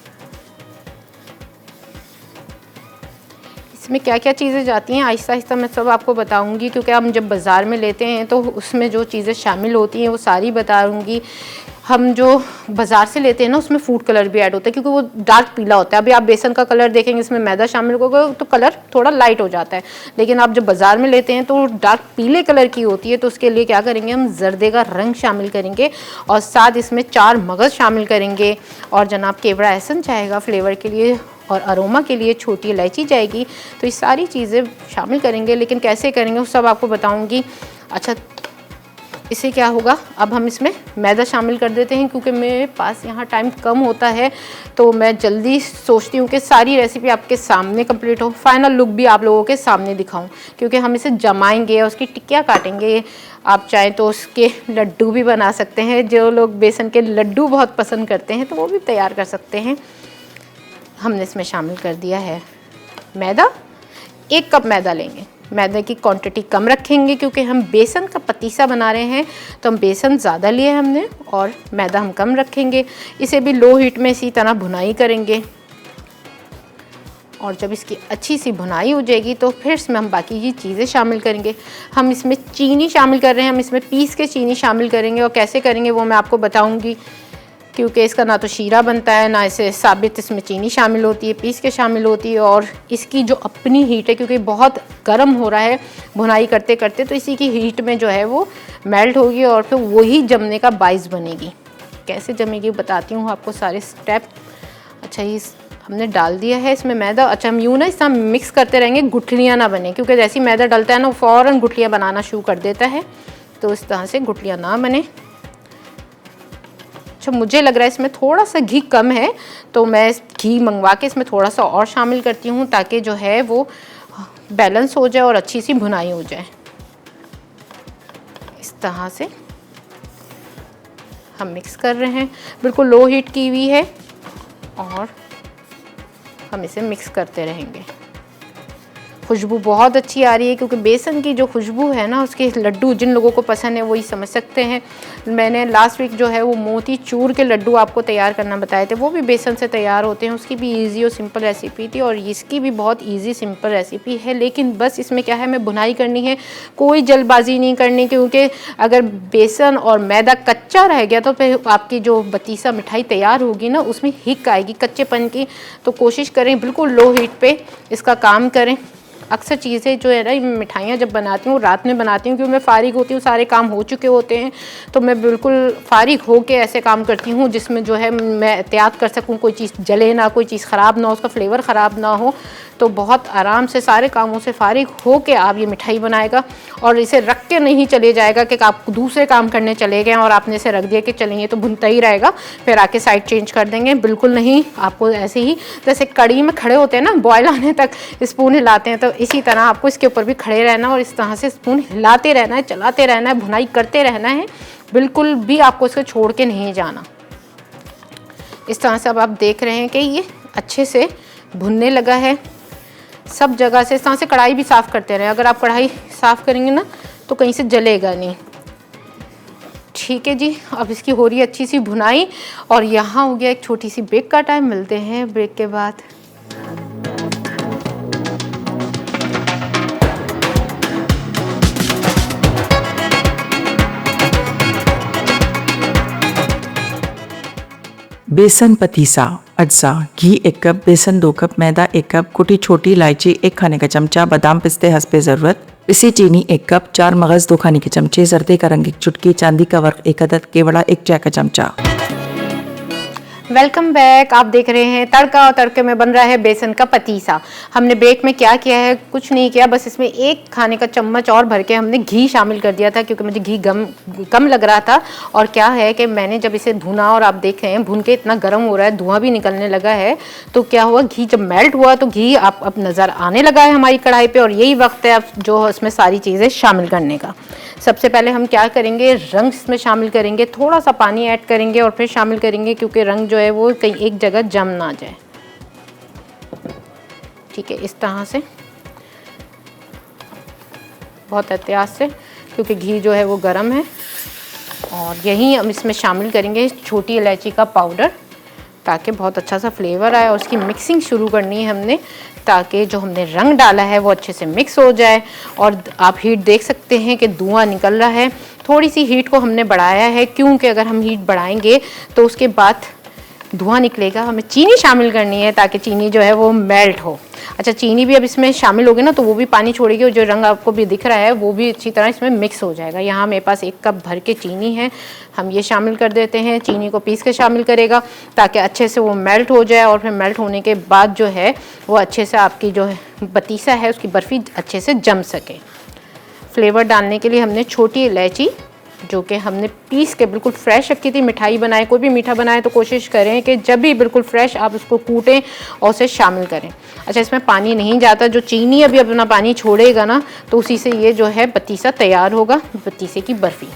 इसमें क्या क्या चीज़ें जाती हैं आहिस्ता आहिस्ता मैं सब आपको बताऊंगी, क्योंकि हम जब बाज़ार में लेते हैं तो उसमें जो चीज़ें शामिल होती हैं वो सारी बताऊंगी। हम जो बाज़ार से लेते हैं ना उसमें फूड कलर भी ऐड होता है, क्योंकि वो डार्क पीला होता है। अभी आप बेसन का कलर देखेंगे, इसमें मैदा शामिल होगा तो कलर थोड़ा लाइट हो जाता है, लेकिन आप जब बाज़ार में लेते हैं तो डार्क पीले कलर की होती है। तो उसके लिए क्या करेंगे, हम जर्दे का रंग शामिल करेंगे और साथ इसमें 4 मगज़ शामिल करेंगे और जनाब केवड़ा एहसन जाएगा फ्लेवर के लिए, और अरोमा के लिए छोटी इलायची जाएगी। तो ये सारी चीज़ें शामिल करेंगे, लेकिन कैसे करेंगे वो सब आपको बताऊंगी। अच्छा, इससे क्या होगा, अब हम इसमें मैदा शामिल कर देते हैं, क्योंकि मेरे पास यहाँ टाइम कम होता है, तो मैं जल्दी सोचती हूँ कि सारी रेसिपी आपके सामने कंप्लीट हो, फाइनल लुक भी आप लोगों के सामने दिखाऊं, क्योंकि हम इसे जमाएंगे और उसकी टिक्कियाँ काटेंगे। आप चाहें तो उसके लड्डू भी बना सकते हैं, जो लोग बेसन के लड्डू बहुत पसंद करते हैं तो वो भी तैयार कर सकते हैं। हमने इसमें शामिल कर दिया है मैदा, 1 कप मैदा लेंगे। मैदे की क्वांटिटी कम रखेंगे क्योंकि हम बेसन का पतीसा बना रहे हैं, तो हम बेसन ज़्यादा लिए हमने और मैदा हम कम रखेंगे। इसे भी लो हीट में इसी तरह भुनाई करेंगे और जब इसकी अच्छी सी भुनाई हो जाएगी तो फिर इसमें हम बाकी की चीज़ें शामिल करेंगे। हम इसमें चीनी शामिल कर रहे हैं, हम इसमें पीस के चीनी शामिल करेंगे और कैसे करेंगे वो मैं आपको बताऊँगी क्योंकि इसका ना तो शीरा बनता है, ना इसे साबित इसमें चीनी शामिल होती है, पीस के शामिल होती है, और इसकी जो अपनी हीट है, क्योंकि बहुत गर्म हो रहा है भुनाई करते करते, तो इसी की हीट में जो है वो मेल्ट होगी और फिर वही जमने का बाइस बनेगी। कैसे जमेगी बताती हूँ आपको सारे स्टेप। अच्छा, ये हमने डाल दिया है इसमें मैदा। अच्छा, हम यूँ ना इस तरह मिक्स करते रहेंगे, गुठलियाँ ना बने, क्योंकि जैसे ही मैदा डलता है ना, फ़ौरन गुठलियाँ बनाना शुरू कर देता है, तो इस तरह से गुठलियाँ ना बने। अच्छा, मुझे लग रहा है इसमें थोड़ा सा घी कम है, तो मैं घी मंगवा के इसमें थोड़ा सा और शामिल करती हूँ, ताकि जो है वो बैलेंस हो जाए और अच्छी सी भुनाई हो जाए। इस तरह से हम मिक्स कर रहे हैं, बिल्कुल लो हीट की हुई है, और हम इसे मिक्स करते रहेंगे। खुशबू बहुत अच्छी आ रही है, क्योंकि बेसन की जो खुशबू है ना, उसके लड्डू जिन लोगों को पसंद है वही समझ सकते हैं। मैंने लास्ट वीक जो है वो मोती चूर के लड्डू आपको तैयार करना बताए थे, वो भी बेसन से तैयार होते हैं। उसकी भी इजी और सिंपल रेसिपी थी, और इसकी भी बहुत इजी सिंपल रेसिपी है। लेकिन बस इसमें क्या है, हमें भुनाई करनी है, कोई जल्दबाजी नहीं करनी, क्योंकि अगर बेसन और मैदा कच्चा रह गया तो फिर आपकी जो बतीसा मिठाई तैयार होगी ना, उसमें हिक आएगी कच्चेपन की। तो कोशिश करें बिल्कुल लो हीट पे इसका काम करें। अक्सर चीज़ें जो है ना, मिठाइयाँ जब बनाती हूँ रात में बनाती हूँ, क्योंकि मैं फ़ारिग होती हूँ, सारे काम हो चुके होते हैं, तो मैं बिल्कुल फ़ारिग हो के ऐसे काम करती हूँ जिसमें जो है मैं एहतियात कर सकूँ, कोई चीज़ जले ना, कोई चीज़ ख़राब ना हो, उसका फ्लेवर ख़राब ना हो। तो बहुत आराम से सारे कामों से फ़ारिग हो के आप ये मिठाई बनाएगा, और इसे रख के नहीं चले जाएगा कि आप दूसरे काम करने चले गए और आपने इसे रख दिया कि चलेंगे तो भुनता ही रहेगा, फिर आके साइड चेंज कर देंगे। बिल्कुल नहीं, आपको ऐसे ही जैसे कड़ी में खड़े होते हैं ना, बॉयल आने तक स्पून हिलाते हैं, तो इसी तरह आपको इसके ऊपर भी खड़े रहना और इस तरह से स्पून हिलाते रहना है, चलाते रहना है, भुनाई करते रहना है, बिल्कुल भी आपको इसको छोड़ के नहीं जाना। इस तरह से अब आप देख रहे हैं कि ये अच्छे से भुनने लगा है सब जगह से। इस तरह से कढ़ाई भी साफ़ करते रहें, अगर आप कढ़ाई साफ़ करेंगे ना तो कहीं से जलेगा नहीं। ठीक है जी, अब इसकी हो रही है अच्छी सी भुनाई, और यहाँ हो गया एक छोटी सी ब्रेक का टाइम। मिलते हैं ब्रेक के बाद। बेसन पतीसा अज्जा, घी 1 कप, बेसन 2 कप, मैदा 1 कप, कुटी छोटी इलायची 1 खाने का चमचा, बादाम पिस्ते हस्बे ज़रूरत, पिसी चीनी 1 कप, 4 मगज़ 2 खाने के चमचे, जर्दे का रंग 1 चुटकी, चांदी का वर्क 1 अदद, केवड़ा 1 चाय का चमचा। Welcome back. आप देख रहे हैं तड़का, और तड़के में बन रहा है बेसन का पतीसा। हमने ब्रेक में क्या किया है, कुछ नहीं किया, बस इसमें 1 खाने का चम्मच और भर के हमने घी शामिल कर दिया था, क्योंकि मुझे घी कम लग रहा था। और क्या है कि मैंने जब इसे भुना, और आप देख रहे हैं भुन के इतना गर्म हो रहा है, धुआं भी निकलने लगा है, तो क्या हुआ, घी जब मेल्ट हुआ तो घी आप अब नज़र आने लगा है हमारी कढ़ाई पे। और यही वक्त है अब जो इसमें सारी चीज़ें शामिल करने का। सबसे पहले हम क्या करेंगे, रंग इसमें शामिल करेंगे, थोड़ा सा पानी ऐड करेंगे और फिर शामिल करेंगे, क्योंकि रंग जो है वो कहीं एक जगह जम ना जाए। ठीक है, इस तरह से बहुत एहतियात से, क्योंकि घी जो है वो गर्म है। और यही हम इसमें शामिल करेंगे छोटी इलायची का पाउडर, ताकि बहुत अच्छा सा फ्लेवर आए। और उसकी मिक्सिंग शुरू करनी है हमने, ताकि जो हमने रंग डाला है वो अच्छे से मिक्स हो जाए। और आप हीट देख सकते हैं कि धुआं निकल रहा है। थोड़ी सी हीट को हमने बढ़ाया है, क्योंकि अगर हम हीट बढ़ाएंगे तो उसके बाद धुआं निकलेगा। हमें चीनी शामिल करनी है, ताकि चीनी जो है वो मेल्ट हो। अच्छा, चीनी भी अब इसमें शामिल होगी ना, तो वो भी पानी छोड़ेगी, और जो रंग आपको भी दिख रहा है वो भी अच्छी तरह इसमें मिक्स हो जाएगा। यहाँ मेरे पास 1 कप भर के चीनी है, हम ये शामिल कर देते हैं। चीनी को पीस के शामिल करेगा, ताकि अच्छे से वो मेल्ट हो जाए, और फिर मेल्ट होने के बाद जो है वो अच्छे से आपकी जो है पतीसा है उसकी बर्फ़ी अच्छे से जम सके। फ्लेवर डालने के लिए हमने छोटी इलायची, जो कि हमने पीस के बिल्कुल फ्रेश रखी थी। मिठाई बनाए, कोई भी मीठा बनाए तो कोशिश करें कि जब भी बिल्कुल फ्रेश आप उसको कूटें और उसे शामिल करें। अच्छा, इसमें पानी नहीं जाता, जो चीनी अभी अपना पानी छोड़ेगा ना, तो उसी से ये जो है पतीसा तैयार होगा, पतीसे की बर्फ़ी।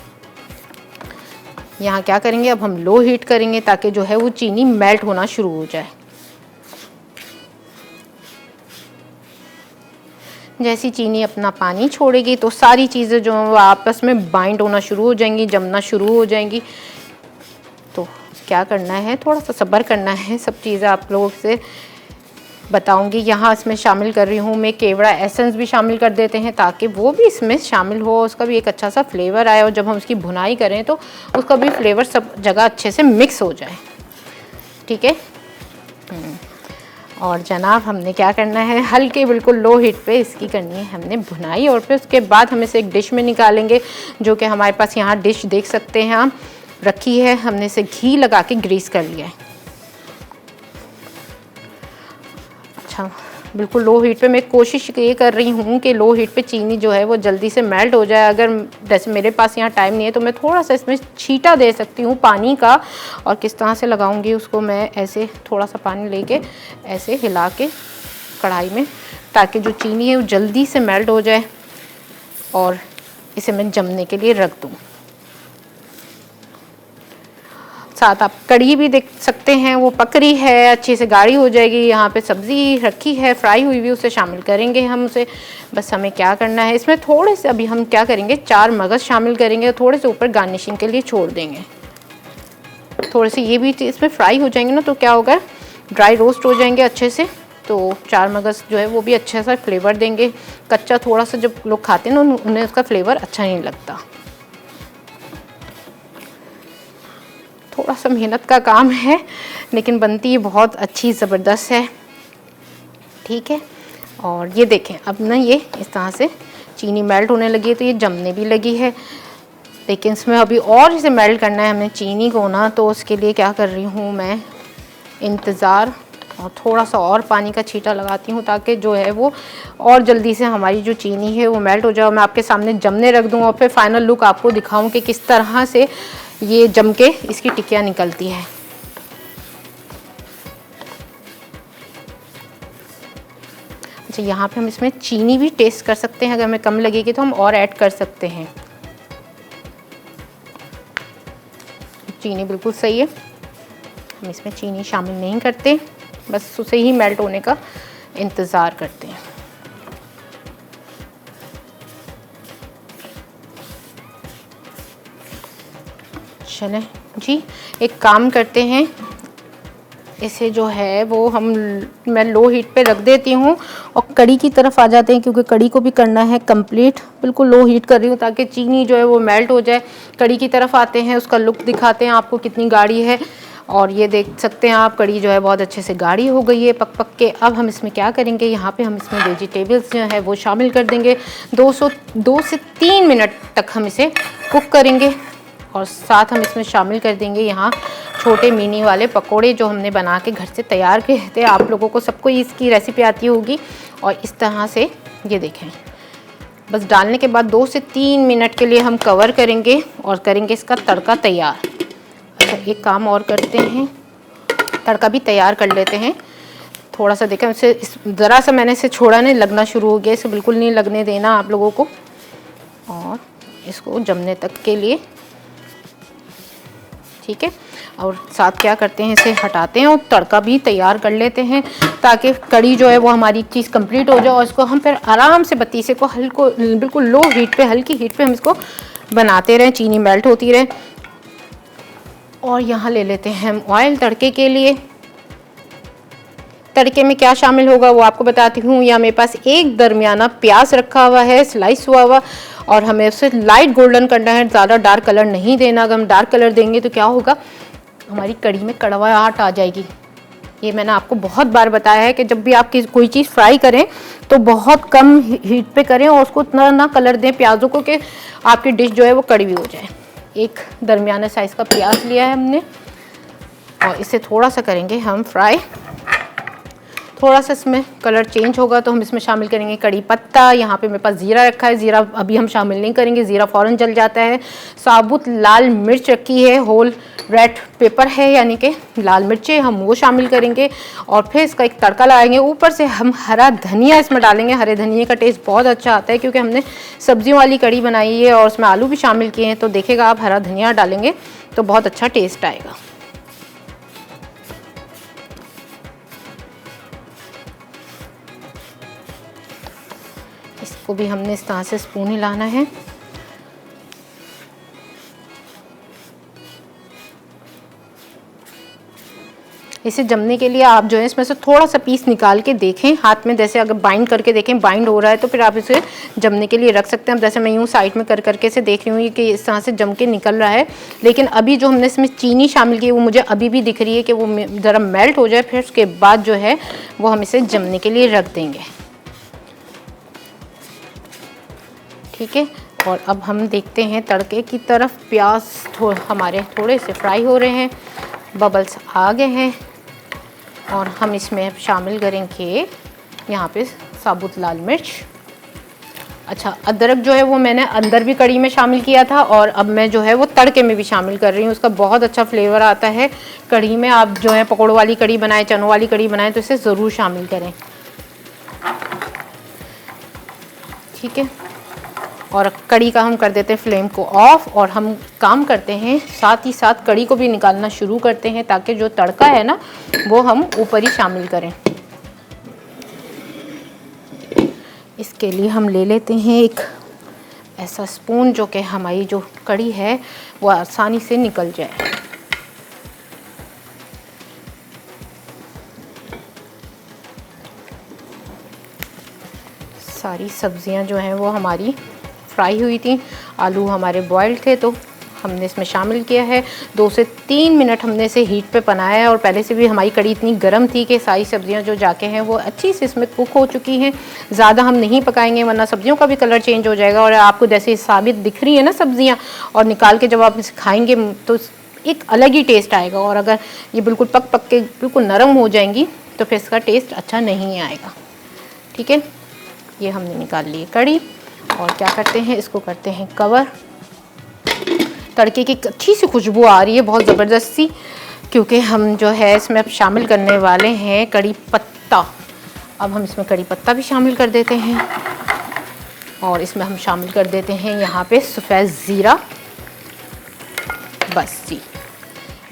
यहाँ क्या करेंगे, अब हम लो हीट करेंगे, ताकि जो है वो चीनी मेल्ट होना शुरू हो जाए। जैसी चीनी अपना पानी छोड़ेगी तो सारी चीज़ें जो वो आपस में बाइंड होना शुरू हो जाएंगी, जमना शुरू हो जाएंगी। तो क्या करना है, थोड़ा सा सब्र करना है। सब चीज़ें आप लोगों से बताऊंगी। यहाँ इसमें शामिल कर रही हूँ मैं केवड़ा एसेंस भी शामिल कर देते हैं, ताकि वो भी इसमें शामिल हो, उसका भी एक अच्छा सा फ्लेवर आए, और जब हम उसकी भुनाई करें तो उसका भी फ्लेवर सब जगह अच्छे से मिक्स हो जाए। ठीक है। और जनाब हमने क्या करना है, हल्के बिल्कुल लो हीट पे इसकी करनी है हमने भुनाई। और फिर उसके बाद हम इसे एक डिश में निकालेंगे, जो कि हमारे पास यहाँ डिश देख सकते हैं आप रखी है। हमने इसे घी लगा के ग्रीस कर लिया है। अच्छा, बिल्कुल लो हीट पे मैं कोशिश ये कर रही हूँ कि लो हीट पे चीनी जो है वो जल्दी से मेल्ट हो जाए। अगर जैसे मेरे पास यहाँ टाइम नहीं है तो मैं थोड़ा सा इसमें छींटा दे सकती हूँ पानी का। और किस तरह से लगाऊंगी उसको, मैं ऐसे थोड़ा सा पानी लेके ऐसे हिला के कढ़ाई में, ताकि जो चीनी है वो जल्दी से मेल्ट हो जाए और इसे मैं जमने के लिए रख दूँ। साथ आप कड़ी भी देख सकते हैं, वो पक रही है, अच्छे से गाढ़ी हो जाएगी। यहाँ पे सब्ज़ी रखी है फ्राई हुई भी, उसे शामिल करेंगे हम उसे। बस हमें क्या करना है, इसमें थोड़े से अभी हम क्या करेंगे 4 मगज़ शामिल करेंगे और थोड़े से ऊपर गार्निशिंग के लिए छोड़ देंगे। थोड़े से ये भी इसमें फ्राई हो जाएंगे ना, तो क्या होगा, ड्राई रोस्ट हो जाएंगे अच्छे से। तो 4 मगज़ जो है वो भी अच्छा सा फ्लेवर देंगे। कच्चा थोड़ा सा जब लोग खाते हैं ना, उन्हें उसका फ्लेवर अच्छा नहीं लगता। थोड़ा सा मेहनत का काम है, लेकिन बनती बहुत अच्छी ज़बरदस्त है, ठीक है। और ये देखें अब ना, ये इस तरह से चीनी मेल्ट होने लगी है, तो ये जमने भी लगी है। लेकिन इसमें अभी और इसे मेल्ट करना है हमने चीनी को ना, तो उसके लिए क्या कर रही हूँ मैं, इंतज़ार, और थोड़ा सा और पानी का छींटा लगाती हूँ, ताकि जो है वो और जल्दी से हमारी जो चीनी है वो मेल्ट हो जाए। मैं आपके सामने जमने रख दूँ और फिर फाइनल लुक आपको दिखाऊँ कि किस तरह से ये जम के इसकी टिक्कियाँ निकलती है। अच्छा, यहाँ पे हम इसमें चीनी भी टेस्ट कर सकते हैं, अगर हमें कम लगेगी तो हम और ऐड कर सकते हैं। चीनी बिल्कुल सही है, हम इसमें चीनी शामिल नहीं करते, बस उसे ही मेल्ट होने का इंतज़ार करते हैं। चलें जी, एक काम करते हैं, इसे जो है वो मैं लो हीट पे रख देती हूँ और कड़ी की तरफ आ जाते हैं, क्योंकि कड़ी को भी करना है कंप्लीट। बिल्कुल लो हीट कर रही हूँ ताकि चीनी जो है वो मेल्ट हो जाए। कड़ी की तरफ आते हैं, उसका लुक दिखाते हैं आपको कितनी गाढ़ी है। और ये देख सकते हैं आप, कड़ी जो है बहुत अच्छे से गाढ़ी हो गई है पक के। अब हम इसमें क्या करेंगे, यहाँ पे हम इसमें वेजिटेबल्स जो है वो शामिल कर देंगे। 2 से 3 मिनट तक हम इसे कुक करेंगे। और साथ हम इसमें शामिल कर देंगे यहाँ छोटे मिनी वाले पकोड़े, जो हमने बना के घर से तैयार किए थे। आप लोगों को सबको इसकी रेसिपी आती होगी। और इस तरह से ये देखें, बस डालने के बाद 2 से 3 मिनट के लिए हम कवर करेंगे और करेंगे इसका तड़का तैयार। अच्छा, एक काम और करते हैं, तड़का भी तैयार कर लेते हैं। थोड़ा सा देखें, इसे ज़रा सा मैंने इसे छोड़ा नहीं, लगना शुरू हो गया, इसे बिल्कुल नहीं लगने देना आप लोगों को। और इसको जमने तक के लिए, ठीक है। और साथ क्या करते हैं, इसे हटाते हैं और तड़का भी तैयार कर लेते हैं, ताकि कड़ी जो है वो हमारी चीज़ कंप्लीट हो जाए। और इसको हम फिर आराम से पतीसे को बिल्कुल लो हीट पे, हल्की हीट पे हम इसको बनाते रहें, चीनी मेल्ट होती रहे। और यहाँ ले लेते हैं हम ऑयल तड़के के लिए। तड़के में क्या शामिल होगा वो आपको बताती हूँ। यहाँ मेरे पास एक दरमियाना प्याज रखा हुआ है, स्लाइस हुआ, और हमें उसे लाइट गोल्डन करना है, ज़्यादा डार्क कलर नहीं देना। अगर हम डार्क कलर देंगे तो क्या होगा, हमारी कड़ी में कड़वाहट आ जाएगी। ये मैंने आपको बहुत बार बताया है कि जब भी आप कोई चीज़ फ्राई करें तो बहुत कम हीट पे करें और उसको उतना ना कलर दें प्याज़ों को कि आपकी डिश जो है वो कड़वी हो जाए। एक दरमियाना साइज़ का प्याज लिया है हमने और इसे थोड़ा सा करेंगे हम फ्राई। थोड़ा सा इसमें कलर चेंज होगा तो हम इसमें शामिल करेंगे कड़ी पत्ता। यहाँ पे मेरे पास ज़ीरा रखा है, ज़ीरा अभी हम शामिल नहीं करेंगे, ज़ीरा फ़ौरन जल जाता है। साबुत लाल मिर्च रखी है, होल रेड पेपर है, यानी कि लाल मिर्चें, हम वो शामिल करेंगे। और फिर इसका एक तड़का लगाएंगे। ऊपर से हम हरा धनिया इसमें डालेंगे। हरे धनिया का टेस्ट बहुत अच्छा आता है, क्योंकि हमने सब्जियों वाली कड़ी बनाई है और उसमें आलू भी शामिल किए हैं। तो देखेगा आप, हरा धनिया डालेंगे तो बहुत अच्छा टेस्ट आएगा। इसको भी हमने इस तरह से स्पून हिलाना है। इसे जमने के लिए आप जो है इसमें से थोड़ा सा पीस निकाल के देखें हाथ में, जैसे अगर बाइंड करके देखें बाइंड हो रहा है तो फिर आप इसे जमने के लिए रख सकते हैं। अब जैसे मैं यूँ साइड में कर करके इसे देख रही हूँ कि इस तरह से जम के निकल रहा है, लेकिन अभी जो हमने इसमें चीनी शामिल की वो मुझे अभी भी दिख रही है कि वो ज़रा मेल्ट हो जाए, फिर उसके बाद जो है वो हम इसे जमने के लिए रख देंगे। ठीक है, और अब हम देखते हैं तड़के की तरफ। प्याज हमारे थोड़े से फ्राई हो रहे हैं, बबल्स आ गए हैं और हम इसमें शामिल करेंगे यहाँ पे साबुत लाल मिर्च। अच्छा, अदरक जो है वो मैंने अंदर भी कड़ी में शामिल किया था और अब मैं जो है वो तड़के में भी शामिल कर रही हूँ। उसका बहुत अच्छा फ्लेवर आता है कड़ी में। आप जो है पकौड़ों वाली कड़ी बनाएं, चनों वाली कड़ी बनाएं तो इसे ज़रूर शामिल करें। ठीक है, और कड़ी का हम कर देते हैं फ्लेम को ऑफ और हम काम करते हैं साथ ही साथ कड़ी को भी निकालना शुरू करते हैं ताकि जो तड़का है ना वो हम ऊपर ही शामिल करें। इसके लिए हम ले लेते हैं एक ऐसा स्पून जो कि हमारी जो कड़ी है वो आसानी से निकल जाए। सारी सब्जियां जो हैं वो हमारी फ्राई हुई थी, आलू हमारे बॉइल्ड थे तो हमने इसमें शामिल किया है। 2 से 3 मिनट हमने इसे हीट पे बनाया है और पहले से भी हमारी कड़ी इतनी गर्म थी कि सारी सब्जियां जो जाके हैं वो अच्छी से इसमें कुक हो चुकी हैं। ज़्यादा हम नहीं पकाएंगे वरना सब्जियों का भी कलर चेंज हो जाएगा। और आपको जैसे साबित दिख रही है ना सब्जियाँ, और निकाल के जब आप इसे खाएँगे तो एक अलग ही टेस्ट आएगा। और अगर ये बिल्कुल पक पक के बिल्कुल नरम हो जाएंगी तो फिर इसका टेस्ट अच्छा नहीं आएगा। ठीक है, ये हमने निकाल ली कड़ी और क्या करते हैं इसको करते हैं कवर। तड़के की अच्छी सी खुशबू आ रही है बहुत ज़बरदस्त सी, क्योंकि हम जो है इसमें अब शामिल करने वाले हैं कड़ी पत्ता। अब हम इसमें कड़ी पत्ता भी शामिल कर देते हैं और इसमें हम शामिल कर देते हैं यहाँ पे सफ़ेद ज़ीरा। बस जी,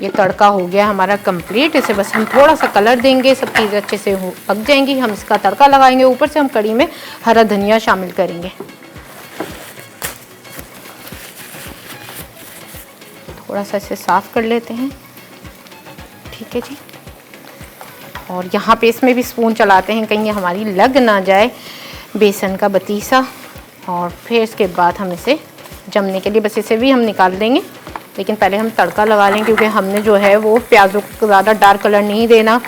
ये तड़का हो गया हमारा कंप्लीट। इसे बस हम थोड़ा सा कलर देंगे, सब चीज़ें अच्छे से पक जाएंगी। हम इसका तड़का लगाएंगे, ऊपर से हम कड़ी में हरा धनिया शामिल करेंगे। थोड़ा सा इसे साफ़ कर लेते हैं। ठीक है जी, और यहाँ पे इसमें भी स्पून चलाते हैं कहीं हमारी लग ना जाए बेसन का बतीसा। और फिर इसके बाद हम इसे जमने के लिए बस इसे भी हम निकाल देंगे, लेकिन पहले हम तड़का लगा लें क्योंकि हमने जो है वो प्याज़ों को ज़्यादा डार्क कलर नहीं देना,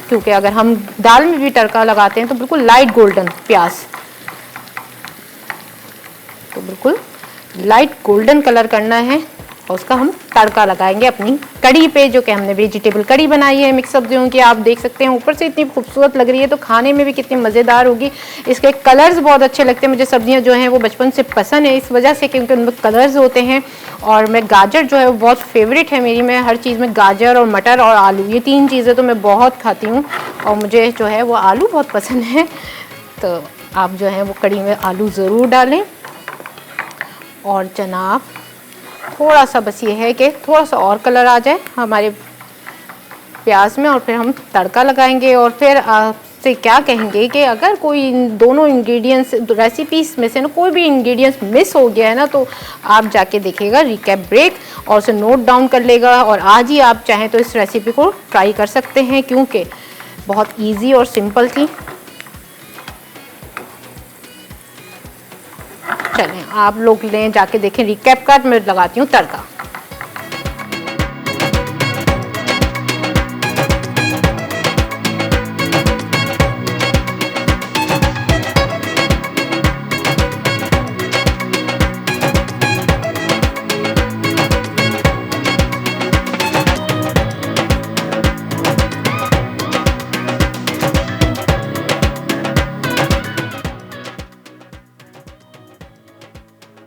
क्योंकि अगर हम दाल में भी तड़का लगाते हैं तो बिल्कुल लाइट गोल्डन प्याज, तो बिल्कुल लाइट गोल्डन कलर करना है और उसका हम तड़का लगाएंगे अपनी कड़ी पे, जो कि हमने वेजिटेबल कड़ी बनाई है मिक्स सब्जियों की। आप देख सकते हैं ऊपर से इतनी खूबसूरत लग रही है तो खाने में भी कितनी मज़ेदार होगी। इसके कलर्स बहुत अच्छे लगते हैं मुझे। सब्जियां जो हैं वो बचपन से पसंद है इस वजह से क्योंकि उनमें कलर्स होते हैं। और मैं गाजर जो है वो बहुत फेवरेट है मेरी। मैं हर चीज़ में गाजर और मटर और आलू, ये 3 चीज़ें तो मैं बहुत खाती हूँ और मुझे जो है वो आलू बहुत पसंद है। तो आप जो है वो कड़ी में आलू ज़रूर डालें। और जनाब थोड़ा सा बस ये है कि थोड़ा सा और कलर आ जाए हमारे प्याज में और फिर हम तड़का लगाएंगे। और फिर आपसे क्या कहेंगे कि अगर कोई इन दोनों इंग्रेडिएंट्स रेसिपीज़ में से ना कोई भी इंग्रेडिएंट्स मिस हो गया है ना, तो आप जाके देखिएगा रिकैप ब्रेक और उसे नोट डाउन कर लेगा और आज ही आप चाहें तो इस रेसिपी को ट्राई कर सकते हैं क्योंकि बहुत ईजी और सिंपल थी। चलें आप लोग लें जाके देखें रिकैप कार्ड, मैं लगाती हूँ तड़का।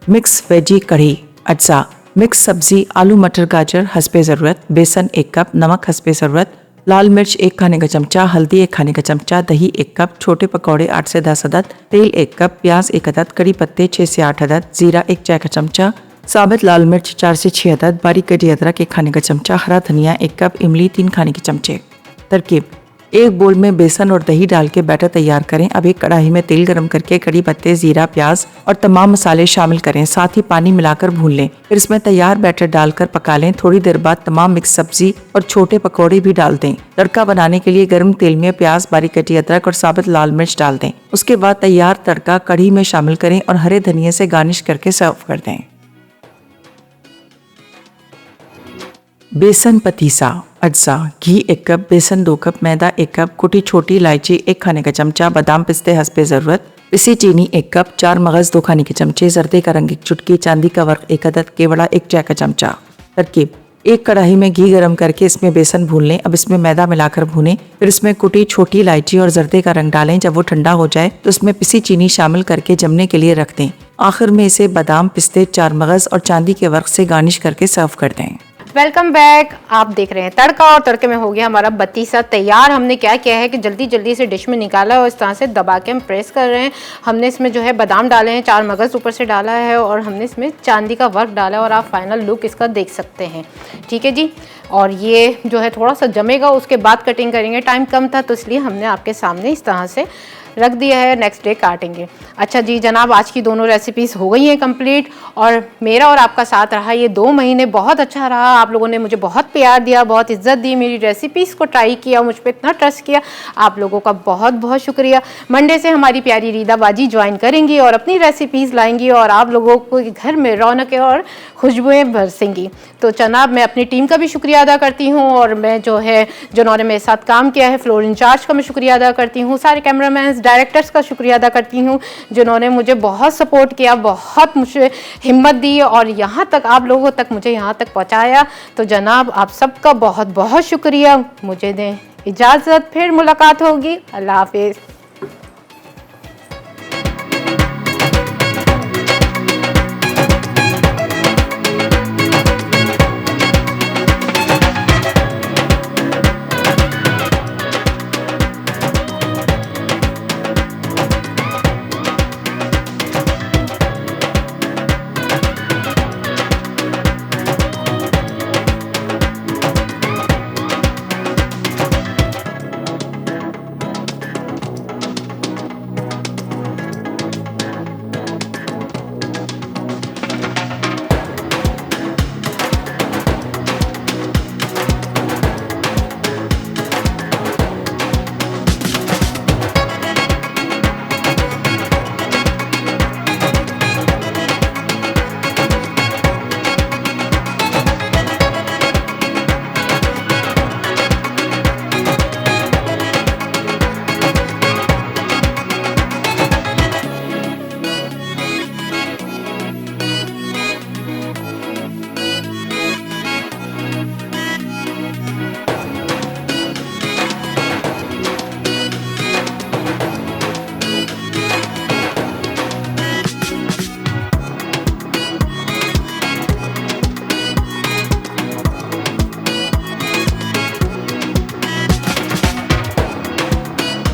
मिक्स वेजी कढ़ी। अच्छा, मिक्स सब्जी आलू मटर गाजर हस्बे ज़रूरत, बेसन 1 कप, नमक हस्बे ज़रूरत, लाल मिर्च 1 खाने का चमचा, हल्दी 1 खाने का चमचा, दही 1 कप, छोटे पकौड़े 8 से 10 अदद, तेल 1 कप, प्याज 1 अदद, कड़ी पत्ते 6 से 8 अदद, जीरा 1 चाय का चमचा, साबित लाल मिर्च 4 से 6 अदद, बारीक कटी अदरक 1 खाने का चमचा, हरा धनिया 1 कप, इमली 3 खाने के चमचे। तरकीब: एक बोल में बेसन और दही डाल के बैटर तैयार करें। अब एक कढ़ाई में तेल गरम करके कड़ी पत्ते, जीरा, प्याज और तमाम मसाले शामिल करें। साथ ही पानी मिलाकर भून लें। फिर इसमें तैयार बैटर डालकर पका लें। थोड़ी देर बाद तमाम मिक्स सब्जी और छोटे पकौड़े भी डाल दें। तड़का बनाने के लिए गर्म तेल में प्याज, बारीक कटी अदरक और साबुत लाल मिर्च डाल दें। उसके बाद तैयार तड़का कढ़ी में शामिल करें और हरे धनिये से गार्निश करके सर्व कर दें। बेसन पतीसा। अज्जा: घी 1 कप, बेसन 2 कप, मैदा 1 कप, कुटी छोटी इलायची 1 खाने का चमचा, बादाम पिस्ते हस्बे ज़रूरत, पिसी चीनी 1 कप, 4 मगज 2 खाने के चमचे, जर्दे का रंग 1 चुटकी, चांदी का वर्क 1 अदद, केवड़ा 1 चाय का चमचा। तरकीब: एक कढ़ाई में घी गरम करके इसमें बेसन भून लें। अब इसमें मैदा मिलाकर भूनें। फिर इसमें कुटी छोटी इलायची और जर्दे का रंग डालें। जब वो ठंडा हो जाए तो इसमें पिसी चीनी शामिल करके जमने के लिए रख दें। आखिर में इसे बादाम, पिस्ते, 4 मगज और चांदी के वर्क से गार्निश करके सर्व कर दें। Welcome back. आप देख रहे हैं तड़का, और तड़के में हो गया हमारा बतीसा तैयार। हमने क्या किया है कि जल्दी जल्दी से डिश में निकाला और इस तरह से दबा के हम प्रेस कर रहे हैं। हमने इसमें जो है बादाम डाले हैं, 4 मगज़ ऊपर से डाला है और हमने इसमें चांदी का वर्क डाला है और आप फाइनल लुक इसका देख सकते हैं। ठीक है जी। और ये जो है थोड़ा सा जमेगा, उसके बाद कटिंग करेंगे। टाइम कम था तो इसलिए हमने आपके सामने इस तरह से रख दिया है, नेक्स्ट डे काटेंगे। अच्छा जी जनाब, आज की दोनों रेसिपीज़ हो गई हैं कंप्लीट, और मेरा और आपका साथ रहा ये 2 महीने बहुत अच्छा रहा। आप लोगों ने मुझे बहुत प्यार दिया, बहुत इज्जत दी, मेरी रेसिपीज़ को ट्राई किया, मुझ पर इतना ट्रस्ट किया। आप लोगों का बहुत बहुत शुक्रिया। मंडे से हमारी प्यारी रीदा बाजी ज्वाइन करेंगी और अपनी रेसिपीज़ लाएंगी और आप लोगों को घर में रौनकें और खुशबुएँ बरसेंगी। तो जनाब मैं अपनी टीम का भी शुक्रिया अदा करती हूँ, और मैं जो है जिन्होंने मेरे साथ काम किया है, फ्लोर इंचार्ज का मैं शुक्रिया अदा करती हूँ, सारे कैमरामैन, डायरेक्टर्स का शुक्रिया अदा करती हूँ जिन्होंने मुझे बहुत सपोर्ट किया, बहुत मुझे हिम्मत दी और यहाँ तक आप लोगों तक मुझे यहाँ तक पहुँचाया। तो जनाब आप सबका बहुत बहुत शुक्रिया। मुझे दें इजाज़त, फिर मुलाकात होगी। अल्लाह हाफिज़।